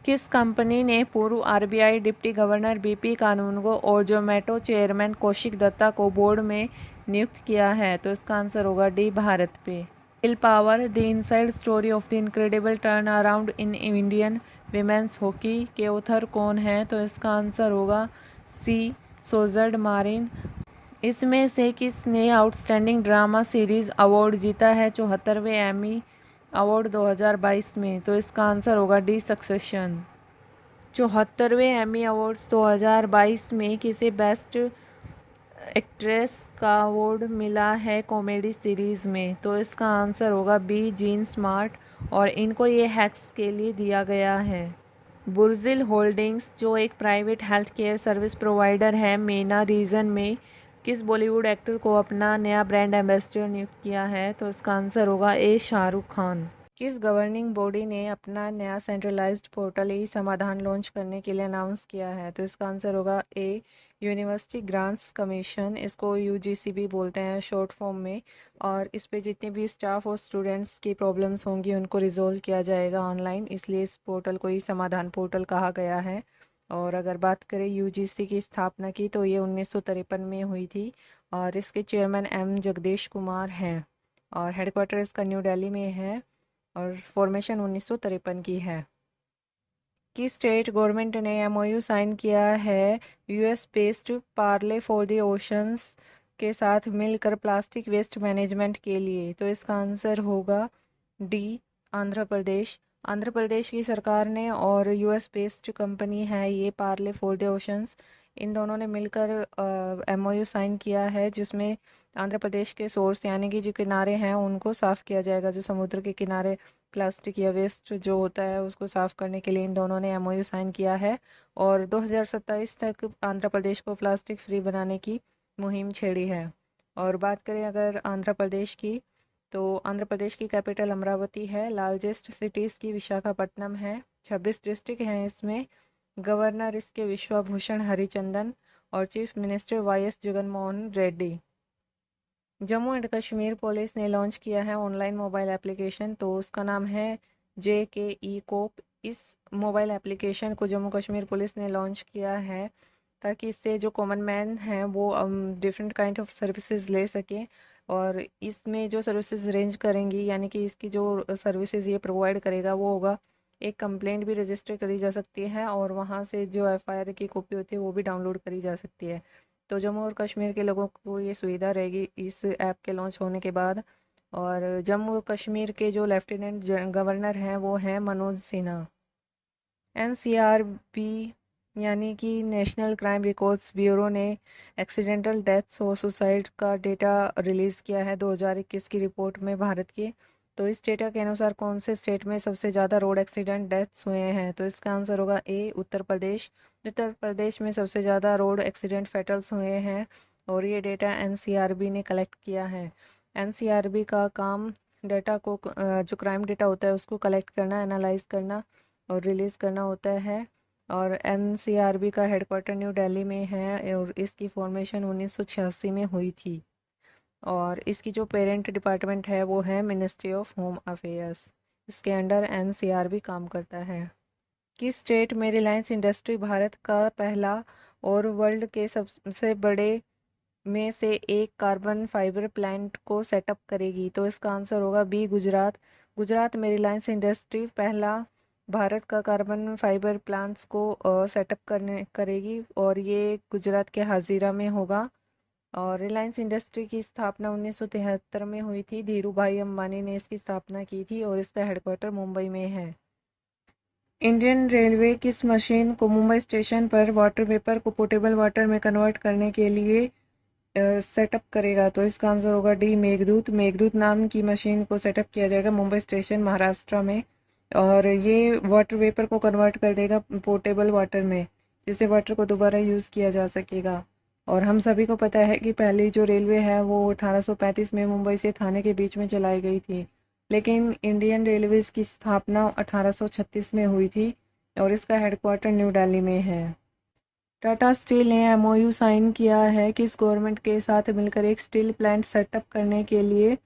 किस कंपनी ने पूर्व RBI deputy governor BP Kanungo और जोमेटो चेयरमैन कौशिक दत्ता को बोर्ड में नियुक्त किया है? तो इसका आंसर होगा डी, भारत पे। Will power, the inside story of the incredible turn around in Indian women's hockey के ऑथर कौन है? तो इसका आंसर होगा सी, सोजर्ड मारिन। इसमें से किसने आउटस्टैंडिंग ड्रामा सीरीज अवार्ड जीता है 74वें एमी अवार्ड 2022 में? तो इसका आंसर होगा डी, सक्सेशन। 74वें एमी अवार्ड्स 2022 में किसे बेस्ट एक्ट्रेस का अवार्ड मिला है कॉमेडी सीरीज़ में? तो इसका आंसर होगा बी, जीन स्मार्ट, और इनको ये हैक्स के लिए दिया गया है। बुर्जिल होल्डिंग्स जो एक private health care service provider है, मेना रीजन में किस बॉलीवुड एक्टर को अपना नया ब्रांड एम्बेसडर नियुक्त किया है? तो इसका आंसर होगा ए, शाहरुख खान। किस गवर्निंग बॉडी ने अपना नया सेंट्रलाइज्ड पोर्टल ई समाधान लॉन्च करने के लिए अनाउंस किया है? तो इसका आंसर होगा ए, यूनिवर्सिटी ग्रांट्स कमीशन। इसको यूजीसी भी बोलते हैं शॉर्ट फॉर्म में। और इस पे जितने भी स्टाफ और स्टूडेंट्स की प्रॉब्लम्स होंगी उनको रिजोल्व किया जाएगा ऑनलाइन, इसलिए इस पोर्टल को ई समाधान पोर्टल कहा गया है। और अगर बात करें यूजीसी की स्थापना की, तो ये 1953 में हुई थी और इसके चेयरमैन एम जगदीश कुमार हैं और हेडक्वार्टर इसका न्यू दिल्ली में है और फॉर्मेशन 1953 की है। कि स्टेट गवर्नमेंट ने एमओयू साइन किया है US based Parle for the oceans के साथ मिलकर प्लास्टिक वेस्ट मैनेजमेंट के लिए? तो इसका आंसर होगा डी, आंध्र प्रदेश। आंध्र प्रदेश की सरकार ने और यूएस बेस्ड कंपनी है ये पार्ले फॉर द ओशंस, इन दोनों ने मिलकर एमओयू साइन किया है जिसमें आंध्र प्रदेश के सोर्स यानी कि जो किनारे हैं उनको साफ़ किया जाएगा। जो समुद्र के किनारे प्लास्टिक या वेस्ट जो होता है उसको साफ़ करने के लिए इन दोनों ने एमओयू साइन किया है और 2027 तक आंध्र प्रदेश को प्लास्टिक फ्री बनाने की मुहिम छेड़ी है। और बात करें अगर आंध्र प्रदेश की, तो आंध्र प्रदेश की कैपिटल अमरावती है, लार्जेस्ट सिटीज़ की विशाखापट्टनम है, 26 डिस्ट्रिक्ट हैं इसमें, गवर्नर इसके विश्वभूषण हरिचंदन और chief minister Y S. Jaganmohan Reddy. Jammu and Kashmir police ने लॉन्च किया है ऑनलाइन मोबाइल एप्लीकेशन, तो उसका नाम है JKE कोप। इस मोबाइल एप्लीकेशन को जम्मू कश्मीर पुलिस ने लॉन्च किया है ताकि इससे जो कॉमन मैन हैं वो डिफरेंट काइंड ऑफ सर्विसेज ले सकें और इसमें जो सर्विसेज रेंज करेंगी यानी कि इसकी जो सर्विसेज ये प्रोवाइड करेगा वो होगा, एक कंप्लेंट भी रजिस्टर करी जा सकती है और वहाँ से जो एफआईआर की कॉपी होती है वो भी डाउनलोड करी जा सकती है। तो जम्मू और कश्मीर के लोगों को ये सुविधा रहेगी इस ऐप के लॉन्च होने के बाद। और जम्मू और कश्मीर के जो लेफ्टिनेंट गवर्नर हैं वो हैं मनोज सिन्हा। NCRB यानी कि नेशनल क्राइम रिकॉर्ड्स ब्यूरो ने एक्सीडेंटल डेथ्स और सुसाइड का डेटा रिलीज़ किया है 2021 की रिपोर्ट में भारत की। तो इस डेटा के अनुसार कौन से स्टेट में सबसे ज़्यादा रोड एक्सीडेंट डेथ्स हुए हैं? तो इसका आंसर होगा ए, उत्तर प्रदेश। उत्तर प्रदेश में सबसे ज़्यादा रोड एक्सीडेंट फेटल्स हुए हैं और ये डेटा NCRB ने कलेक्ट किया है। NCRB का काम डेटा को जो क्राइम डेटा होता है उसको कलेक्ट करना, एनालाइज करना और रिलीज़ करना होता है। और NCRB का हेडक्वार्टर न्यू दिल्ली में है और इसकी फॉर्मेशन 1986 में हुई थी और इसकी जो पेरेंट डिपार्टमेंट है वो है मिनिस्ट्री ऑफ होम अफेयर्स, इसके अंडर NCRB काम करता है। किस स्टेट में रिलायंस इंडस्ट्री भारत का पहला और वर्ल्ड के सबसे बड़े में से एक कार्बन फाइबर प्लांट को सेटअप करेगी? तो इसका आंसर होगा बी, गुजरात। गुजरात में रिलायंस इंडस्ट्री पहला भारत का कार्बन फाइबर प्लांट्स को सेटअप करेगी और ये गुजरात के हाजीरा में होगा। और रिलायंस इंडस्ट्री की स्थापना 1973 में हुई थी, धीरू भाई अंबानी ने इसकी स्थापना की थी और इसका हेडक्वार्टर मुंबई में है। इंडियन रेलवे किस मशीन को मुंबई स्टेशन पर वाटर वेपर को पोर्टेबल वाटर में कन्वर्ट करने के लिए सेटअप करेगा? तो इसका आंसर होगा डी, मेघदूत। मेघदूत नाम की मशीन को सेटअप किया जाएगा मुंबई स्टेशन महाराष्ट्र में और ये वाटर वेपर को कन्वर्ट कर देगा पोर्टेबल वाटर में, जिससे वाटर को दोबारा यूज़ किया जा सकेगा। और हम सभी को पता है कि पहली जो रेलवे है वो 1835 में मुंबई से थाने के बीच में चलाई गई थी, लेकिन इंडियन रेलवेज़ की स्थापना 1836 में हुई थी और इसका हेडक्वार्टर न्यू दिल्ली में है। टाटा स्टील ने एमओयू साइन किया है किस गवर्नमेंट के साथ मिलकर एक स्टील प्लांट सेटअप करने के लिए?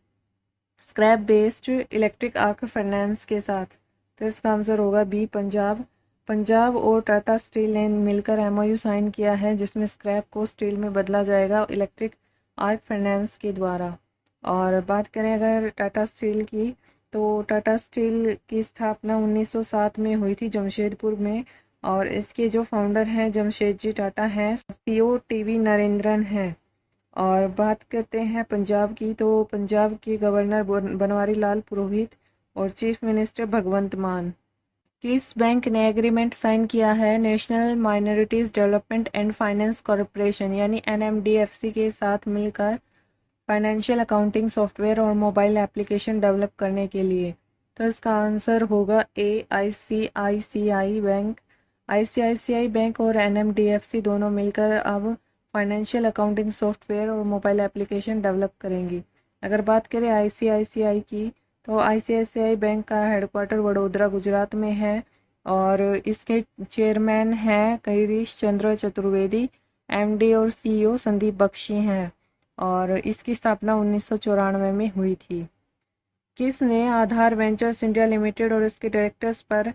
Scrap based electric arc finance के साथ। तो इसका आंसर होगा बी, पंजाब। पंजाब और टाटा स्टील ने मिलकर एमओयू साइन किया है जिसमें स्क्रैप को स्टील में बदला जाएगा इलेक्ट्रिक आर्क फाइनेंस के द्वारा। और बात करें अगर टाटा स्टील की, तो टाटा स्टील की स्थापना 1907 में हुई थी जमशेदपुर में, और इसके जो फाउंडर हैं जमशेदजी टाटा हैं, सीईओ टीवी नरेंद्रन हैं। और बात करते हैं पंजाब की, तो पंजाब के गवर्नर बनवारी लाल पुरोहित और चीफ मिनिस्टर भगवंत मान। किस बैंक ने एग्रीमेंट साइन किया है national minorities development and finance corporation यानी एनएमडीएफसी के साथ मिलकर फाइनेंशियल अकाउंटिंग सॉफ्टवेयर और मोबाइल एप्लीकेशन डेवलप करने के लिए? तो इसका आंसर होगा ए, आईसीआईसीआई बैंक। आईसीआईसीआई बैंक और एनएमडीएफसी दोनों मिलकर अब फाइनेंशियल अकाउंटिंग सॉफ्टवेयर और मोबाइल एप्लीकेशन डेवलप करेंगी। अगर बात करें आईसीआईसीआई की, तो आईसीआईसीआई बैंक का हेडक्वार्टर वडोदरा गुजरात में है और इसके चेयरमैन हैं गिरीश चंद्र चतुर्वेदी, एमडी और सीईओ संदीप बख्शी हैं और इसकी स्थापना 1994 में हुई थी। किसने आधार वेंचर्स इंडिया लिमिटेड और इसके डायरेक्टर्स पर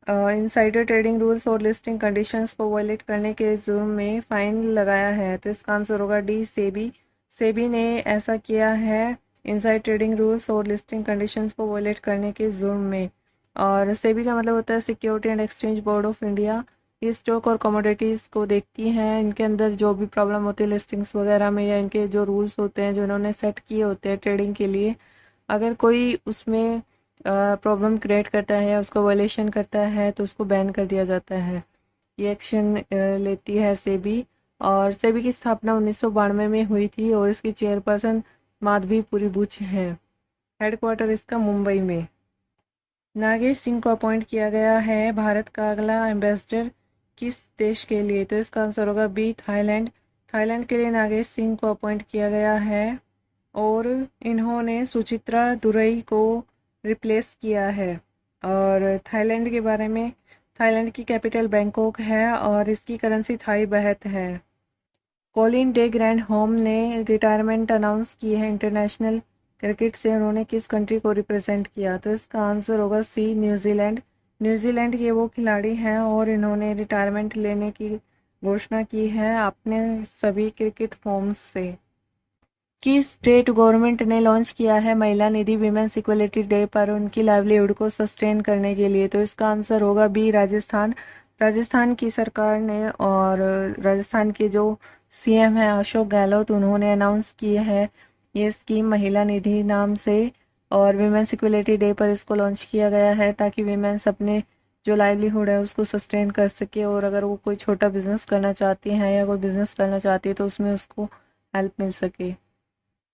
इनसाइडर ट्रेडिंग रूल्स और लिस्टिंग कंडीशंस को वायलेट करने के जुर्म में फ़ाइन लगाया है? तो इसका आंसर होगा डी, सेबी। सेबी ने ऐसा किया है इनसाइड ट्रेडिंग रूल्स और लिस्टिंग कंडीशंस को वायलेट करने के जुर्म में। और सेबी का मतलब होता है security and exchange board of India. ये स्टॉक और कमोडिटीज़ को देखती हैं, इनके अंदर जो भी प्रॉब्लम होती है लिस्टिंग्स वगैरह में या इनके जो रूल्स होते हैं जो इन्होंने सेट किए होते हैं ट्रेडिंग के लिए, अगर कोई उसमें प्रॉब्लम क्रिएट करता है या उसको वायलेशन करता है तो उसको बैन कर दिया जाता है। ये एक्शन लेती है सेबी। और सेबी की स्थापना 1992 में हुई थी और इसकी चेयरपर्सन माधवीपुरी बुच हैं। हेडक्वार्टर इसका मुंबई में। नागेश सिंह को अपॉइंट किया गया है भारत का अगला एम्बेसडर किस देश के लिए? तो इसका आंसर होगा बी, थाईलैंड। थाईलैंड के लिए नागेश सिंह को अपॉइंट किया गया है और इन्होंने सुचित्रा दुरई को रिप्लेस किया है। और थाईलैंड के बारे में, थाईलैंड की कैपिटल बैंकॉक है और इसकी करेंसी थाई बहत है। कॉलिन डे ग्रैंड होम ने रिटायरमेंट अनाउंस की है इंटरनेशनल क्रिकेट से। उन्होंने किस कंट्री को रिप्रेजेंट किया? तो इसका आंसर होगा सी, न्यूजीलैंड। न्यूजीलैंड के वो खिलाड़ी हैं और इन्होंने रिटायरमेंट लेने की घोषणा की है अपने सभी क्रिकेट फॉर्म्स से। किस स्टेट गवर्नमेंट ने लॉन्च किया है महिला निधि विमेंस इक्वलिटी डे पर उनकी लाइवलीहुड को सस्टेन करने के लिए? तो इसका आंसर होगा बी, राजस्थान। राजस्थान की सरकार ने और राजस्थान के जो सीएम हैं अशोक गहलोत, उन्होंने अनाउंस की है ये स्कीम महिला निधि नाम से और विमेंस इक्वलिटी डे पर इसको लॉन्च किया गया है ताकि विमेंस अपने जो लाइवलीहुड है उसको सस्टेन कर सके और अगर वो कोई छोटा बिजनेस करना चाहती हैं या कोई बिजनेस करना चाहती है तो उसमें उसको हेल्प मिल सके।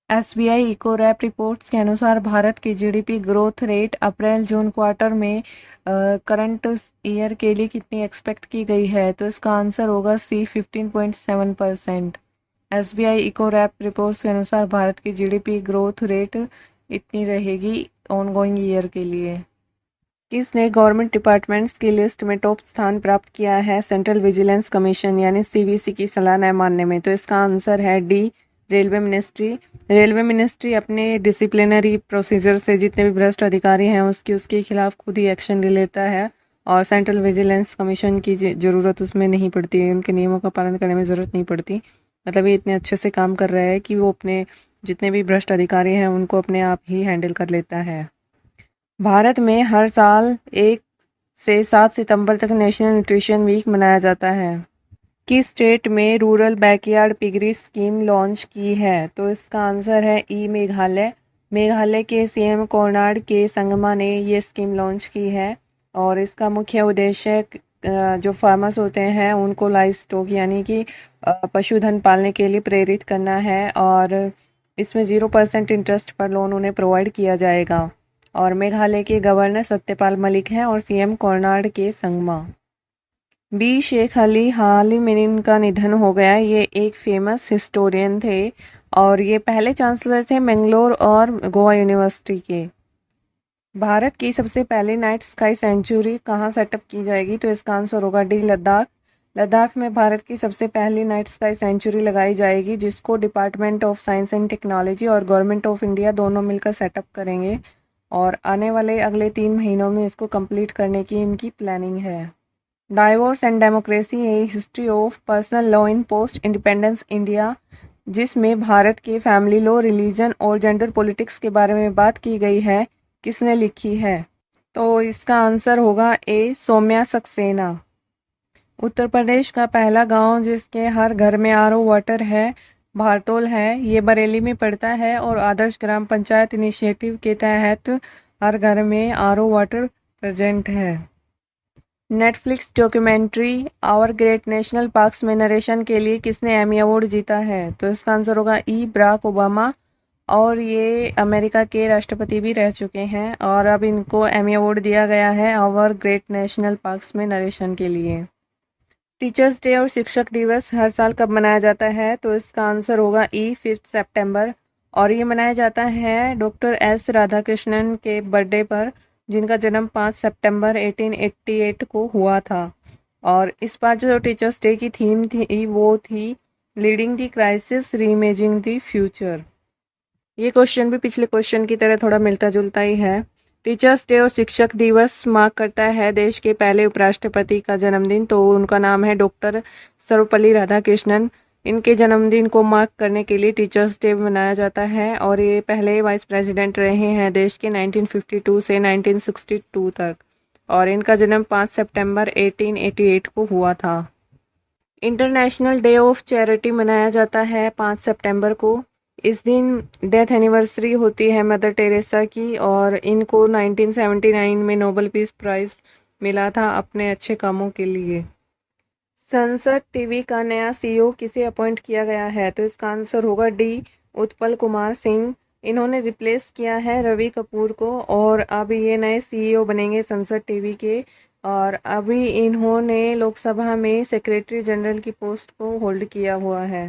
एसबीआई इको रैप रिपोर्ट्स के अनुसार भारत की जीडीपी ग्रोथ रेट अप्रैल जून क्वार्टर में करंट ईयर के लिए कितनी एक्सपेक्ट की गई है? तो इसका आंसर होगा सी, 15.7%। एसबीआई इको रैप रिपोर्ट्स के अनुसार भारत की जीडीपी ग्रोथ रेट इतनी रहेगी ऑनगोइंग ईयर के लिए। किसने गवर्नमेंट डिपार्टमेंट्स की लिस्ट में टॉप स्थान प्राप्त किया है सेंट्रल विजिलेंस कमीशन यानी सीवीसी की सलाह न मानने में? तो इसका आंसर है D, railway ministry. Railway ministry अपने डिसिप्लिनरी प्रोसीजर से जितने भी भ्रष्ट अधिकारी हैं उसके खिलाफ खुद ही एक्शन ले लेता है और सेंट्रल विजिलेंस कमीशन की ज़रूरत उसमें नहीं पड़ती, उनके नियमों का पालन करने में ज़रूरत नहीं पड़ती। मतलब ये इतने अच्छे से काम कर रहा है कि वो अपने जितने भी भ्रष्ट अधिकारी हैं उनको अपने आप ही हैंडल कर लेता है। भारत में हर साल 1 से 7 सितंबर तक नेशनल न्यूट्रिशन वीक मनाया जाता है। किस स्टेट में rural backyard piggery scheme launch की है? तो इसका आंसर है ई, मेघालय। मेघालय के सीएम कोनार्ड के संगमा ने ये स्कीम लॉन्च की है और इसका मुख्य उद्देश्य जो फार्मर्स होते हैं उनको लाइव स्टॉक यानी कि पशुधन पालने के लिए प्रेरित करना है और इसमें 0% इंटरेस्ट पर लोन उन्हें प्रोवाइड किया जाएगा। और मेघालय के गवर्नर सत्यपाल मलिक हैं और सीएम कोनार्ड के संगमा। बी, शेख अली हाल ही में इनका निधन हो गया। ये एक फेमस हिस्टोरियन थे और ये पहले चांसलर थे मैंगलोर और गोवा यूनिवर्सिटी के। भारत की सबसे पहली नाइट स्काई सेंचुरी कहाँ सेटअप की जाएगी? तो इसका आंसर होगा डी, लद्दाख। लद्दाख में भारत की सबसे पहली नाइट स्काई सेंचुरी लगाई जाएगी जिसको department of science and technology और गवर्नमेंट ऑफ इंडिया दोनों मिलकर सेटअप करेंगे और आने वाले अगले 3 महीनों में इसको कंप्लीट करने की इनकी प्लानिंग है। Divorce and democracy A history of personal law in post independence India, जिसमें भारत के फैमिली लॉ, रिलीजन और जेंडर पॉलिटिक्स के बारे में बात की गई है, किसने लिखी है? तो इसका आंसर होगा ए सौम्या सक्सेना। उत्तर प्रदेश का पहला गांव जिसके हर घर में आरओ वाटर है भारतोल है। ये बरेली में पड़ता है और आदर्श ग्राम पंचायत इनिशिएटिव के तहत हर घर में आरओ वाटर प्रेजेंट है। Netflix documentary our great national parks में नरेशन के लिए किसने एमी अवार्ड जीता है? तो इसका आंसर होगा ई बराक ओबामा। और ये अमेरिका के राष्ट्रपति भी रह चुके हैं और अब इनको एमी अवार्ड दिया गया है आवर ग्रेट नेशनल पार्क्स में नरेशन के लिए। टीचर्स डे और शिक्षक दिवस हर साल कब मनाया जाता है? तो इसका आंसर होगा ई 5 सितंबर। और ये मनाया जाता है डॉक्टर एस राधाकृष्णन के बर्थडे पर, जिनका जन्म 5 सितंबर 1888 को हुआ था। और इस बार जो टीचर्स डे की थीम थी वो थी leading the crisis reimagining the future. ये क्वेश्चन भी पिछले क्वेश्चन की तरह थोड़ा मिलता जुलता ही है। टीचर्स डे और शिक्षक दिवस मार्क करता है देश के पहले उपराष्ट्रपति का जन्मदिन, तो उनका नाम है डॉक्टर सर्वपल्ली राधाकृष्णन। इनके जन्मदिन को मार्क करने के लिए टीचर्स डे मनाया जाता है और ये पहले वाइस प्रेसिडेंट रहे हैं देश के 1952 से 1962 तक। और इनका जन्म 5 सितंबर 1888 को हुआ था। इंटरनेशनल डे ऑफ चैरिटी मनाया जाता है 5 सितंबर को। इस दिन डेथ एनिवर्सरी होती है मदर टेरेसा की और इनको 1979 में नोबेल पीस प्राइज़ मिला था अपने अच्छे कामों के लिए। संसद टीवी का नया सीईओ किसे अपॉइंट किया गया है? तो इसका आंसर होगा डी उत्पल कुमार सिंह। इन्होंने रिप्लेस किया है रवि कपूर को और अब ये नए सीईओ बनेंगे संसद टीवी के। और अभी इन्होंने लोकसभा में सेक्रेटरी जनरल की पोस्ट को होल्ड किया हुआ है।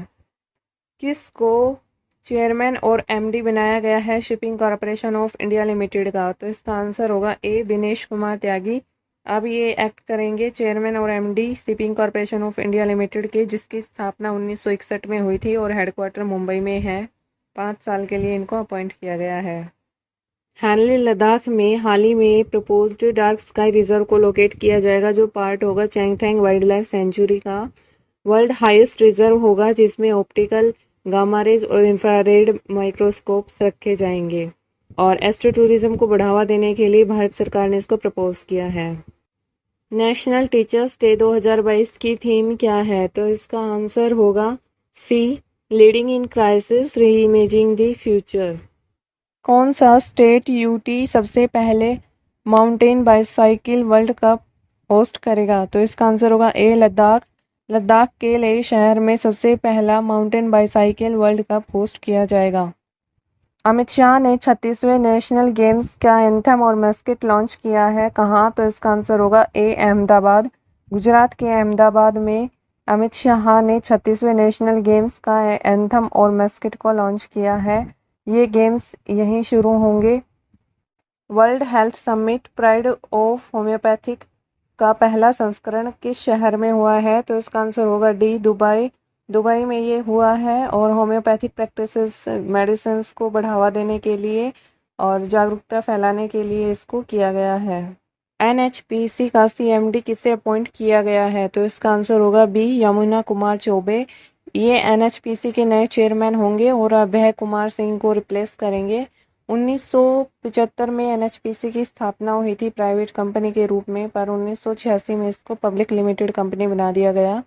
किसको चेयरमैन और एमडी बनाया गया है shipping corporation of India limited का? तो इसका आंसर होगा ए दिनेश कुमार त्यागी। अब ये एक्ट करेंगे चेयरमैन और MD shipping corporation of India limited के, जिसकी स्थापना 1961 में हुई थी और हेडक्वार्टर मुंबई में है। 5 साल के लिए इनको अपॉइंट किया गया है। हैनली लद्दाख में हाल ही में प्रपोज्ड डार्क स्काई रिजर्व को लोकेट किया जाएगा, जो पार्ट होगा चैंगथैंग वाइल्ड लाइफ सेंचुरी का। वर्ल्ड हाईएस्ट रिजर्व होगा जिसमें ऑप्टिकल गामा रेज और इंफ्रारेड माइक्रोस्कोप्स रखे जाएंगे। और एस्ट्रो टूरिज्म को बढ़ावा देने के लिए भारत सरकार ने इसको प्रपोज किया है। नेशनल टीचर्स डे 2022 की थीम क्या है? तो इसका आंसर होगा C leading in crisis reimagining the future. कौन सा स्टेट यूटी सबसे पहले mountain bicycle world cup host करेगा? तो इसका आंसर होगा ए लद्दाख। लद्दाख के लेह शहर में सबसे पहला mountain bicycle world cup host किया जाएगा। अमित शाह ने 36वें नेशनल गेम्स का एंथम और मस्किट लॉन्च किया है, कहाँ? तो इसका आंसर होगा ए अहमदाबाद। गुजरात के अहमदाबाद में अमित शाह ने 36वें नेशनल गेम्स का एंथम और मस्किट को लॉन्च किया है। ये गेम्स यहीं शुरू होंगे। World health summit pride of homeopathic का पहला संस्करण किस शहर में हुआ है? तो इसका आंसर होगा डी दुबई। दुबई में ये हुआ है और होम्योपैथिक प्रैक्टिसेस मेडिसिन्स को बढ़ावा देने के लिए और जागरूकता फैलाने के लिए इसको किया गया है। एनएचपीसी का सीएमडी किसे अपॉइंट किया गया है? तो इसका आंसर होगा बी यमुना कुमार चौबे। ये एनएचपीसी के नए चेयरमैन होंगे और अभय कुमार सिंह को रिप्लेस करेंगे। 1975 में एनएचपीसी की स्थापना हुई थी प्राइवेट कंपनी के रूप में, पर 1986 में इसको पब्लिक लिमिटेड कंपनी बना दिया गया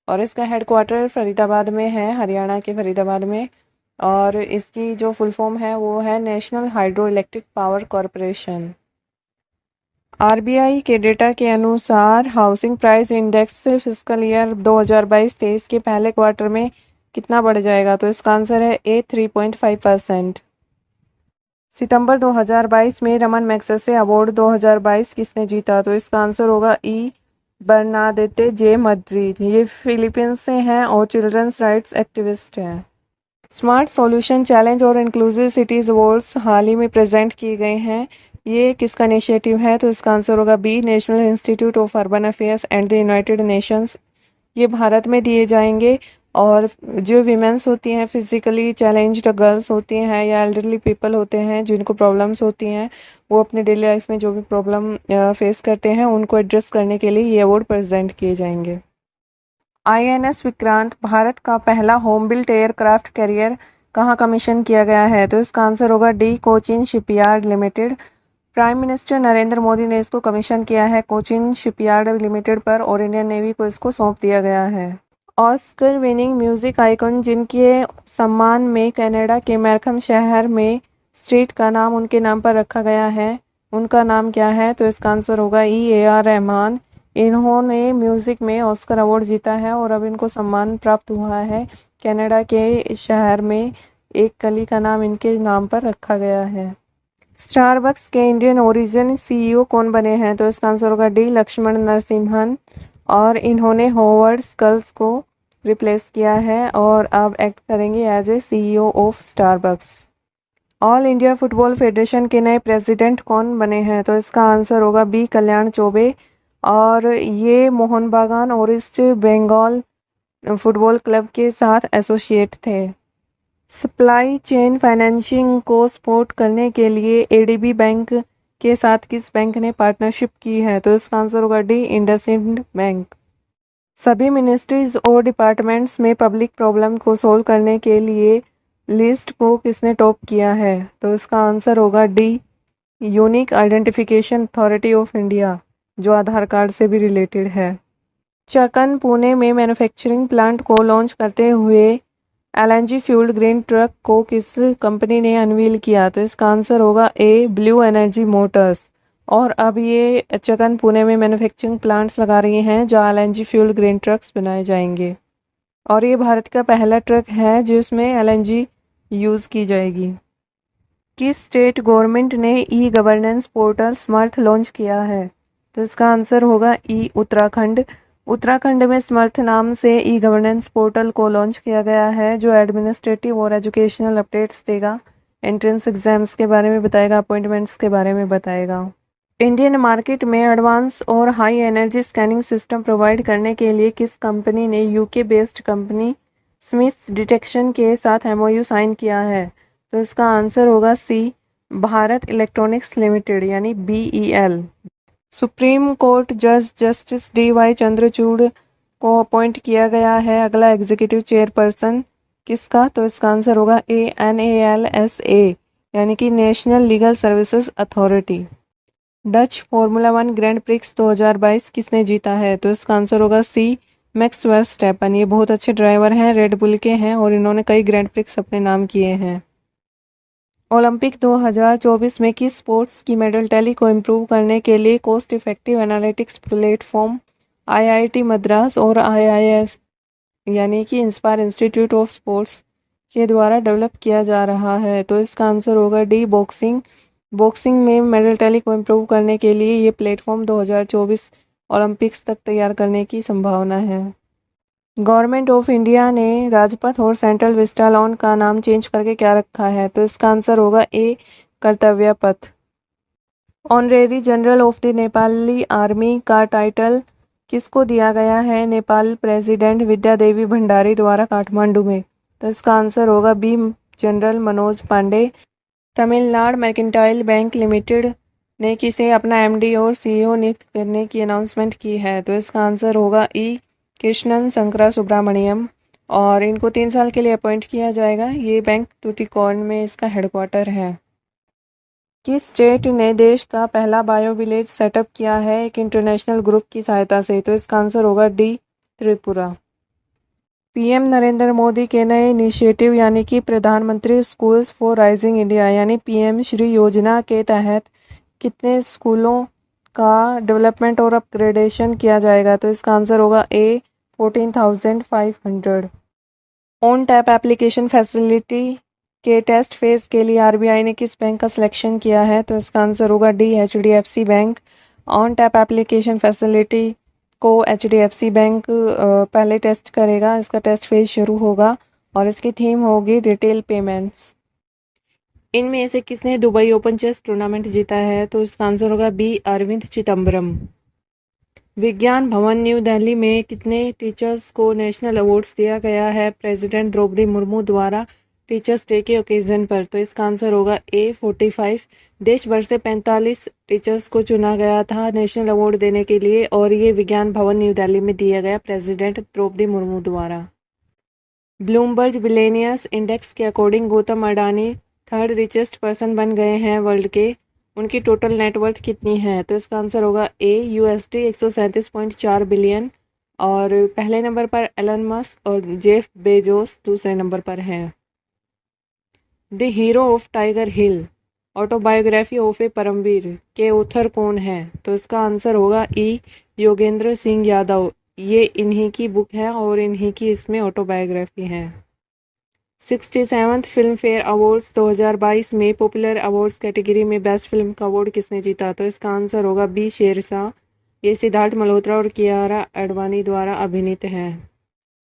और इसका हेडक्वार्टर फरीदाबाद में है, हरियाणा के फरीदाबाद में। और इसकी जो फुल फॉर्म है वो है national hydro electric power corporation. RBI के डेटा के अनुसार housing price index fiscal year 2022-23 के पहले क्वार्टर में कितना बढ़ जाएगा? तो इसका आंसर है ए 3.5%। सितंबर 2022 में रमन मैग्सेसे अवार्ड 2022 किसने जीता? तो इसका आंसर होगा ई बर्नादेते जे मद्रीद। ये फिलीपींस से हैं और चिल्ड्रंस राइट्स एक्टिविस्ट हैं। स्मार्ट सॉल्यूशन चैलेंज और इंक्लूसिव सिटीज़ अवार्ड्स हाल ही में प्रेजेंट किए गए हैं। ये किसका इनिशिएटिव है? तो इसका आंसर होगा B national institute of urban affairs and the united nations. ये भारत में दिए जाएंगे और जो वीमेंस होती हैं, फिज़िकली चैलेंज्ड गर्ल्स होती हैं या एल्डरली पीपल होते हैं जिनको प्रॉब्लम्स होती हैं, वो अपने डेली लाइफ में जो भी प्रॉब्लम फेस करते हैं उनको एड्रेस करने के लिए ये अवार्ड प्रेजेंट किए जाएंगे। आईएनएस विक्रांत भारत का पहला होम बिल्ट एयरक्राफ्ट कैरियर कहाँ कमीशन किया गया है? तो इसका आंसर होगा D, Cochin shipyard limited. Prime minister Narendra Modi ने इसको कमीशन किया है कोचिन शिपयार्ड लिमिटेड पर और इंडियन नेवी को इसको सौंप दिया गया है। ऑस्कर विनिंग म्यूजिक आइकॉन जिनके सम्मान में कनाडा के मैरखम शहर में स्ट्रीट का नाम उनके नाम पर रखा गया है, उनका नाम क्या है? तो इसका आंसर होगा AR रहमान। इन्होंने म्यूज़िक में ऑस्कर अवार्ड जीता है और अब इनको सम्मान प्राप्त हुआ है। कनाडा के शहर में एक गली का नाम इनके नाम पर रखा गया है। स्टारबक्स के इंडियन ओरिजिन CEO कौन बने हैं? तो इसका आंसर होगा डी, लक्ष्मण नरसिम्हन। और इन्होंने हॉवर्ड स्कल्स को रिप्लेस किया है और अब एक्ट करेंगे as a CEO of Starbucks. All India football federation के नए प्रेसिडेंट कौन बने हैं? तो इसका आंसर होगा बी, कल्याण चौबे। और ये मोहन बागान और ईस्ट बंगाल फुटबॉल क्लब के साथ एसोसिएट थे। सप्लाई चेन फाइनेंसिंग को सपोर्ट करने के लिए ADB बैंक के साथ किस बैंक ने पार्टनरशिप की है? तो इसका आंसर होगा डी, इंडसइंड बैंक। सभी मिनिस्ट्रीज और डिपार्टमेंट्स में पब्लिक प्रॉब्लम को सोल्व करने के लिए लिस्ट को किसने टॉप किया है? तो इसका आंसर होगा D, unique identification authority of India, जो आधार कार्ड से भी रिलेटेड है। चकन पुणे में मैन्युफैक्चरिंग प्लांट को लॉन्च करते हुए LNG फ्यूल्ड ग्रीन ट्रक को किस कंपनी ने अनवील किया? तो इसका आंसर होगा ए, ब्लू एनर्जी मोटर्स। और अब ये चकन पुणे में मैन्युफैक्चरिंग प्लांट्स लगा रही हैं जहाँ LNG फ्यूल्ड ग्रीन ट्रक्स बनाए जाएंगे। और ये भारत का पहला ट्रक है जिसमें LNG यूज़ की जाएगी। किस स्टेट गवर्नमेंट ने E-गवर्नेंस पोर्टल समर्थ लॉन्च किया है? तो इसका आंसर होगा ई, उत्तराखंड। उत्तराखंड में समर्थ नाम से E-गवर्नेंस पोर्टल को लॉन्च किया गया है जो एडमिनिस्ट्रेटिव और एजुकेशनल अपडेट्स देगा, एंट्रेंस एग्जाम्स के बारे में बताएगा, अपॉइंटमेंट्स के बारे में बताएगा। इंडियन मार्केट में एडवांस और high energy scanning system provide करने के लिए किस कंपनी ने UK based company Smiths detection के साथ MOU साइन किया है? तो इसका आंसर होगा सी, भारत इलेक्ट्रॉनिक्स लिमिटेड यानी BEL। सुप्रीम कोर्ट जज जस्टिस DY चंद्रचूड़ को अपॉइंट किया गया है अगला एग्जीक्यूटिव चेयरपर्सन किसका? तो इसका आंसर होगा ए, NALSA यानी कि national legal services authority. Dutch formula 1 grand prix 2022 किसने जीता है? तो इसका आंसर होगा सी, मैक्स वर्स्टैपन। ये बहुत अच्छे ड्राइवर हैं, रेड बुल के हैं और इन्होंने कई ग्रैंड प्रिक्स अपने नाम किए हैं। ओलंपिक 2024 में किस स्पोर्ट्स की मेडल टैली को इम्प्रूव करने के लिए cost effective analytics platform IIT Madras और IIS यानी कि इंस्पायर इंस्टीट्यूट ऑफ स्पोर्ट्स के द्वारा डेवलप किया जा रहा है? तो इसका आंसर होगा डी, बॉक्सिंग। बॉक्सिंग में मेडल टैली को इम्प्रूव करने के लिए ये प्लेटफॉर्म 2024 ओलंपिक्स तक तैयार करने की संभावना है। गवर्नमेंट ऑफ इंडिया ने राजपथ और सेंट्रल विस्टा लॉन का नाम चेंज करके क्या रखा है? तो इसका आंसर होगा A, Kartavya Path. Honorary general of the Nepali army का टाइटल किसको दिया गया है नेपाल प्रेसिडेंट विद्या देवी भंडारी द्वारा काठमांडू में? तो इसका आंसर होगा B, general Manoj Pandey. Tamil Nadu mercantile bank limited ने किसे अपना MD और CEO नियुक्त करने की अनाउंसमेंट की है? तो इसका आंसर होगा ई, कृष्णन शंकरा सुब्रमण्यम। और इनको 3 साल के लिए अपॉइंट किया जाएगा। ये बैंक टूटिकोर्न में इसका हेडक्वार्टर है। किस स्टेट ने देश का पहला बायो विलेज सेटअप किया है एक इंटरनेशनल ग्रुप की सहायता से? तो इसका आंसर होगा डी, त्रिपुरा। PM नरेंद्र मोदी के नए इनिशिएटिव यानी कि प्रधानमंत्री स्कूल्स फॉर राइजिंग इंडिया यानी PM श्री योजना के तहत कितने स्कूलों का डेवलपमेंट और अपग्रेडेशन किया जाएगा? तो इसका आंसर होगा ए, 14,500। ऑन टैप एप्लीकेशन फैसिलिटी के टेस्ट फेज के लिए RBI ने किस बैंक का सिलेक्शन किया है? तो इसका आंसर होगा D, HDFC bank. On tap application facility को HDFC बैंक पहले टेस्ट करेगा, इसका टेस्ट फेज शुरू होगा और इसकी थीम होगी रिटेल पेमेंट्स। इनमें से किसने दुबई ओपन चेस टूर्नामेंट जीता है? तो इसका आंसर होगा बी, अरविंद चिदम्बरम। विज्ञान भवन न्यू दिल्ली में कितने टीचर्स को नेशनल अवार्ड्स दिया गया है प्रेसिडेंट द्रौपदी मुर्मू द्वारा टीचर्स डे के ओकेजन पर? तो इसका आंसर होगा ए 45। देश भर से 45 टीचर्स को चुना गया था नेशनल अवार्ड देने के लिए और ये विज्ञान भवन न्यू दिल्ली में दिया गया प्रेसिडेंट द्रौपदी मुर्मू द्वारा। ब्लूमबर्ग बिलियनियर्स इंडेक्स के according Gautam Adani third richest person बन गए हैं वर्ल्ड के। उनकी टोटल नेटवर्थ कितनी है? तो इसका आंसर होगा ए USD 137.4 बिलियन। और पहले नंबर पर एलन मस्क और जेफ बेजोस दूसरे नंबर पर हैं। The hero of Tiger Hill autobiography of a Paramvir के ऑथर कौन है? तो इसका आंसर होगा ई योगेंद्र सिंह यादव। ये इन्हीं की बुक है और इन्हीं की इसमें ऑटोबायोग्राफी है। 67th फिल्म फेयर अवार्ड्स 2022 में पॉपुलर अवार्ड्स कैटेगरी में बेस्ट फिल्म का अवार्ड किसने जीता? तो इसका आंसर होगा बी शेरशाह। ये सिद्धार्थ मल्होत्रा और कियारा आडवाणी द्वारा अभिनीत है।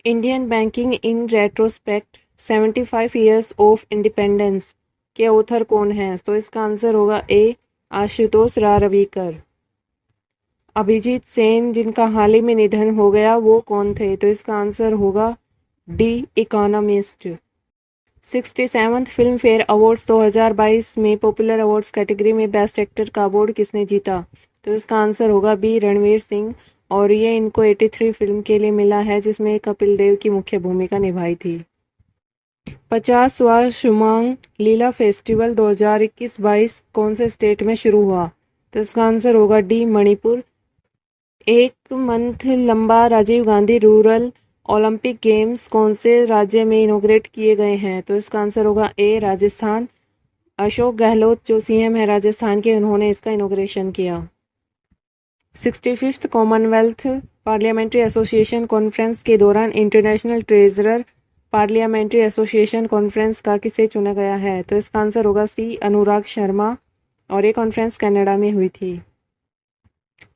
Indian banking in retrospect 75 years of independence के ऑथर कौन है? तो इसका आंसर होगा ए आशुतोष रारवीकर। अभिजीत सेन जिनका हाल ही में निधन हो गया वो कौन थे? तो इसका आंसर होगा D economist. 67th film fair awards 2022 में पॉपुलर अवार्ड्स कैटेगरी में बेस्ट एक्टर का अवार्ड किसने जीता? तो इसका आंसर होगा बी रणवीर सिंह। और ये इनको 83 फिल्म के लिए मिला है जिसमें कपिल देव की मुख्य भूमिका निभाई थी। 50वां शुमांग लीला फेस्टिवल 2021-22 कौन से स्टेट में शुरू हुआ? तो इसका आंसर होगा डी मणिपुर। एक मंथ लंबा Rajiv Gandhi rural olympic games कौन से राज्य में इनोग्रेट किए गए हैं? तो इसका आंसर होगा ए राजस्थान। अशोक गहलोत जो CM है राजस्थान के, उन्होंने इसका इनोग्रेशन किया। 65th Commonwealth parliamentary association conference के दौरान international treasurer parliamentary association conference का किसे चुना गया है? तो इसका आंसर होगा सी अनुराग शर्मा और ये कॉन्फ्रेंस कनाडा में हुई थी।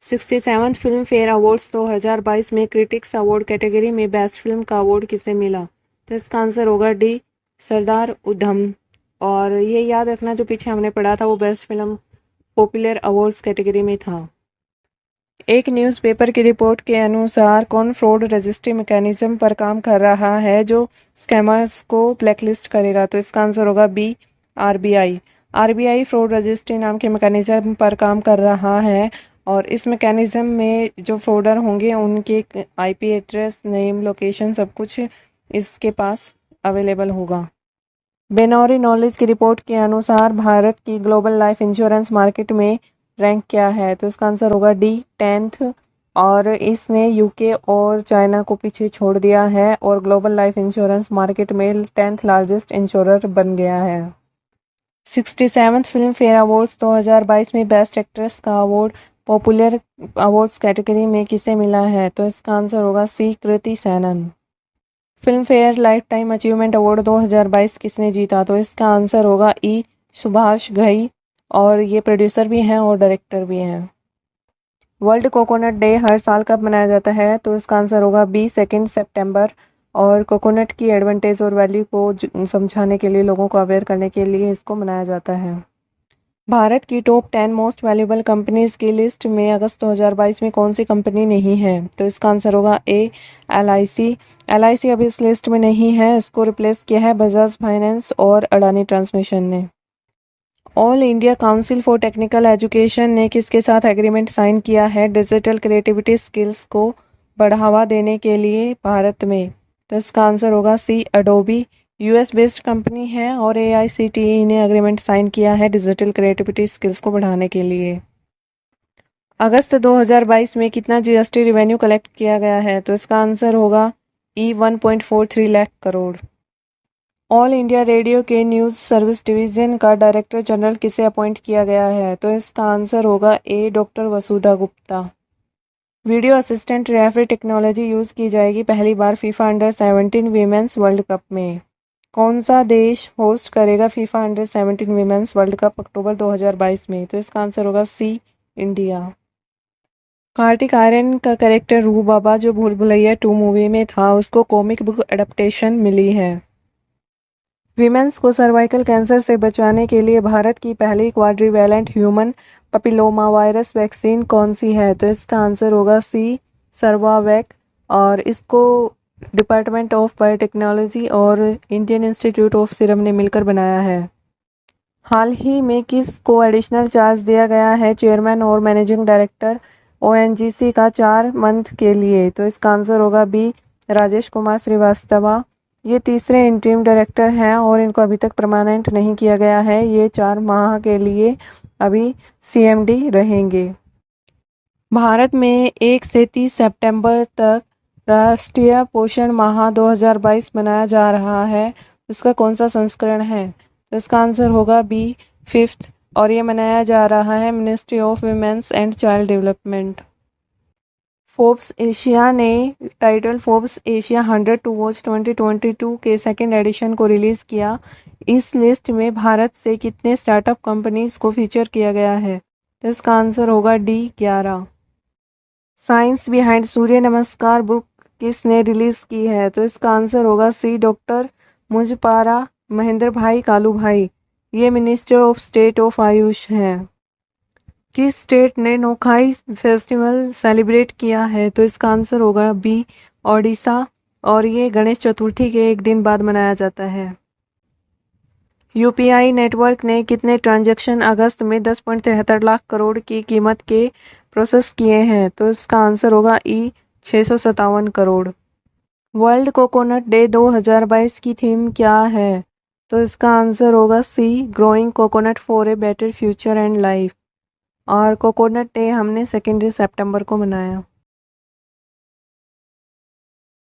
67th फिल्म फेयर अवार्ड्स 2022 में क्रिटिक्स अवार्ड कैटेगरी में बेस्ट फिल्म का अवार्ड किसे मिला? तो इसका आंसर होगा डी सरदार उधम। और ये याद रखना जो पीछे हमने पढ़ा था वो best film popular awards category में था। एक न्यूज़पेपर की रिपोर्ट के अनुसार कौन फ्रॉड रजिस्ट्री मैकेनिज्म पर काम कर रहा है जो स्कैमर्स को ब्लैकलिस्ट करेगा? तो इसका आंसर होगा बी RBI फ्रॉड रजिस्ट्री नाम के मैकेनिज्म पर काम कर रहा है और इस मैकेनिज्म में जो फ्रॉडर होंगे उनके IP एड्रेस, नेम, लोकेशन सब कुछ इसके पास अवेलेबल होगा। बेनौरी नॉलेज की रिपोर्ट के अनुसार भारत की ग्लोबल लाइफ इंश्योरेंस मार्केट में रैंक क्या है? तो इसका आंसर होगा डी 10th। और इसने UK और चाइना को पीछे छोड़ दिया है और ग्लोबल लाइफ इंश्योरेंस मार्केट में 10th लार्जेस्ट इंश्योरर बन गया है। 67th फिल्म फेयर अवार्ड्स 2022 में बेस्ट एक्ट्रेस का अवार्ड पॉपुलर अवार्ड्स कैटेगरी में किसे मिला है? तो इसका आंसर होगा C Kriti Sanon. Filmfare lifetime achievement award 2022 किसने जीता? तो इसका आंसर होगा ई सुभाष घई और ये प्रोड्यूसर भी हैं और डायरेक्टर भी हैं। वर्ल्ड कोकोनट डे हर साल कब मनाया जाता है? तो इसका आंसर होगा बी 2 सितंबर। और कोकोनट की एडवांटेज और वैल्यू को समझाने के लिए, लोगों को अवेयर करने के लिए इसको मनाया जाता है। भारत की टॉप 10 मोस्ट वैल्यूएबल कंपनीज की लिस्ट में अगस्त 2022 में कौन सी कंपनी नहीं है? तो इसका आंसर होगा ए LIC अभी इस लिस्ट में नहीं है, इसको रिप्लेस किया है बजाज फाइनेंस और अडानी ट्रांसमिशन ने। All India council for technical education ने किसके साथ एग्रीमेंट साइन किया है डिजिटल क्रिएटिविटी स्किल्स को बढ़ावा देने के लिए भारत में? तो इसका आंसर होगा सी एडोबी। US बेस्ड कंपनी है और AICTE ने एग्रीमेंट साइन किया है डिजिटल क्रिएटिविटी स्किल्स को बढ़ाने के लिए। अगस्त 2022 में कितना GST रिवेन्यू कलेक्ट किया गया है? तो इसका आंसर होगा E 1.43 lakh crore. All India Radio के न्यूज़ सर्विस डिवीज़न का डायरेक्टर जनरल किसे अपॉइंट किया गया है? तो इसका आंसर होगा A doctor Vasudha Gupta. Video assistant referee technology use की जाएगी पहली बार फीफा अंडर-17 वीमेंस वर्ल्ड कप में। कौन सा देश होस्ट करेगा फीफा अंडर-17 वीमेंस वर्ल्ड कप अक्टूबर 2022 में? तो इसका आंसर होगा सी इंडिया। कार्तिक आर्यन का कैरेक्टर रूह बाबा जो भूल भुलैया 2 मूवी में था उसको कॉमिक बुक एडेप्टेशन मिली है। वीमेंस को सर्वाइकल कैंसर से बचाने के लिए भारत की पहली क्वाड्रीवैलेंट ह्यूमन पपिलोमा वायरस वैक्सीन कौन सी है? तो इसका आंसर होगा सी, सर्वावैक। और इसको डिपार्टमेंट ऑफ बायोटेक्नोलॉजी और इंडियन इंस्टीट्यूट ऑफ सीरम ने मिलकर बनाया है। हाल ही में किस को एडिशनल चार्ज दिया गया है चेयरमैन और मैनेजिंग डायरेक्टर ओएनजीसी का 4 मंथ के लिए? तो इसका आंसर होगा बी, राजेश कुमार श्रीवास्तवा। ये तीसरे इंटरिम डायरेक्टर हैं और इनको अभी तक परमानेंट नहीं किया गया है। ये 4 माह के लिए अभी सीएमडी रहेंगे। भारत में 1 से 30 सितंबर तक राष्ट्रीय पोषण माह 2022 मनाया जा रहा है। इसका कौन सा संस्करण है? तो इसका आंसर होगा बी, 5th। और ये मनाया जा रहा है ministry of women's and child development. Forbes Asia ने title Forbes Asia 100 to watch 2022 के सेकेंड एडिशन को रिलीज़ किया। इस लिस्ट में भारत से कितने स्टार्टअप कंपनीज को फीचर किया गया है? तो इसका आंसर होगा डी, 11। साइंस बिहाइंड सूर्य नमस्कार बुक किसने रिलीज़ की है? तो इसका आंसर होगा सी, डॉक्टर मुझपारा महेंद्र भाई कालू भाई। ये minister of state of Ayush हैं। किस स्टेट ने नोखाई फेस्टिवल सेलिब्रेट किया है? तो इसका आंसर होगा बी, ओडिशा। और ये गणेश चतुर्थी के एक दिन बाद मनाया जाता है। यूपीआई नेटवर्क ने कितने ट्रांजैक्शन अगस्त में 10.73 लाख करोड़ की कीमत के प्रोसेस किए हैं? तो इसका आंसर होगा E, 657 crore. World coconut day 2022 की थीम क्या है? तो इसका आंसर होगा C, growing coconut for a better future and life. और कोकोनट डे हमने 2 सितंबर को मनाया।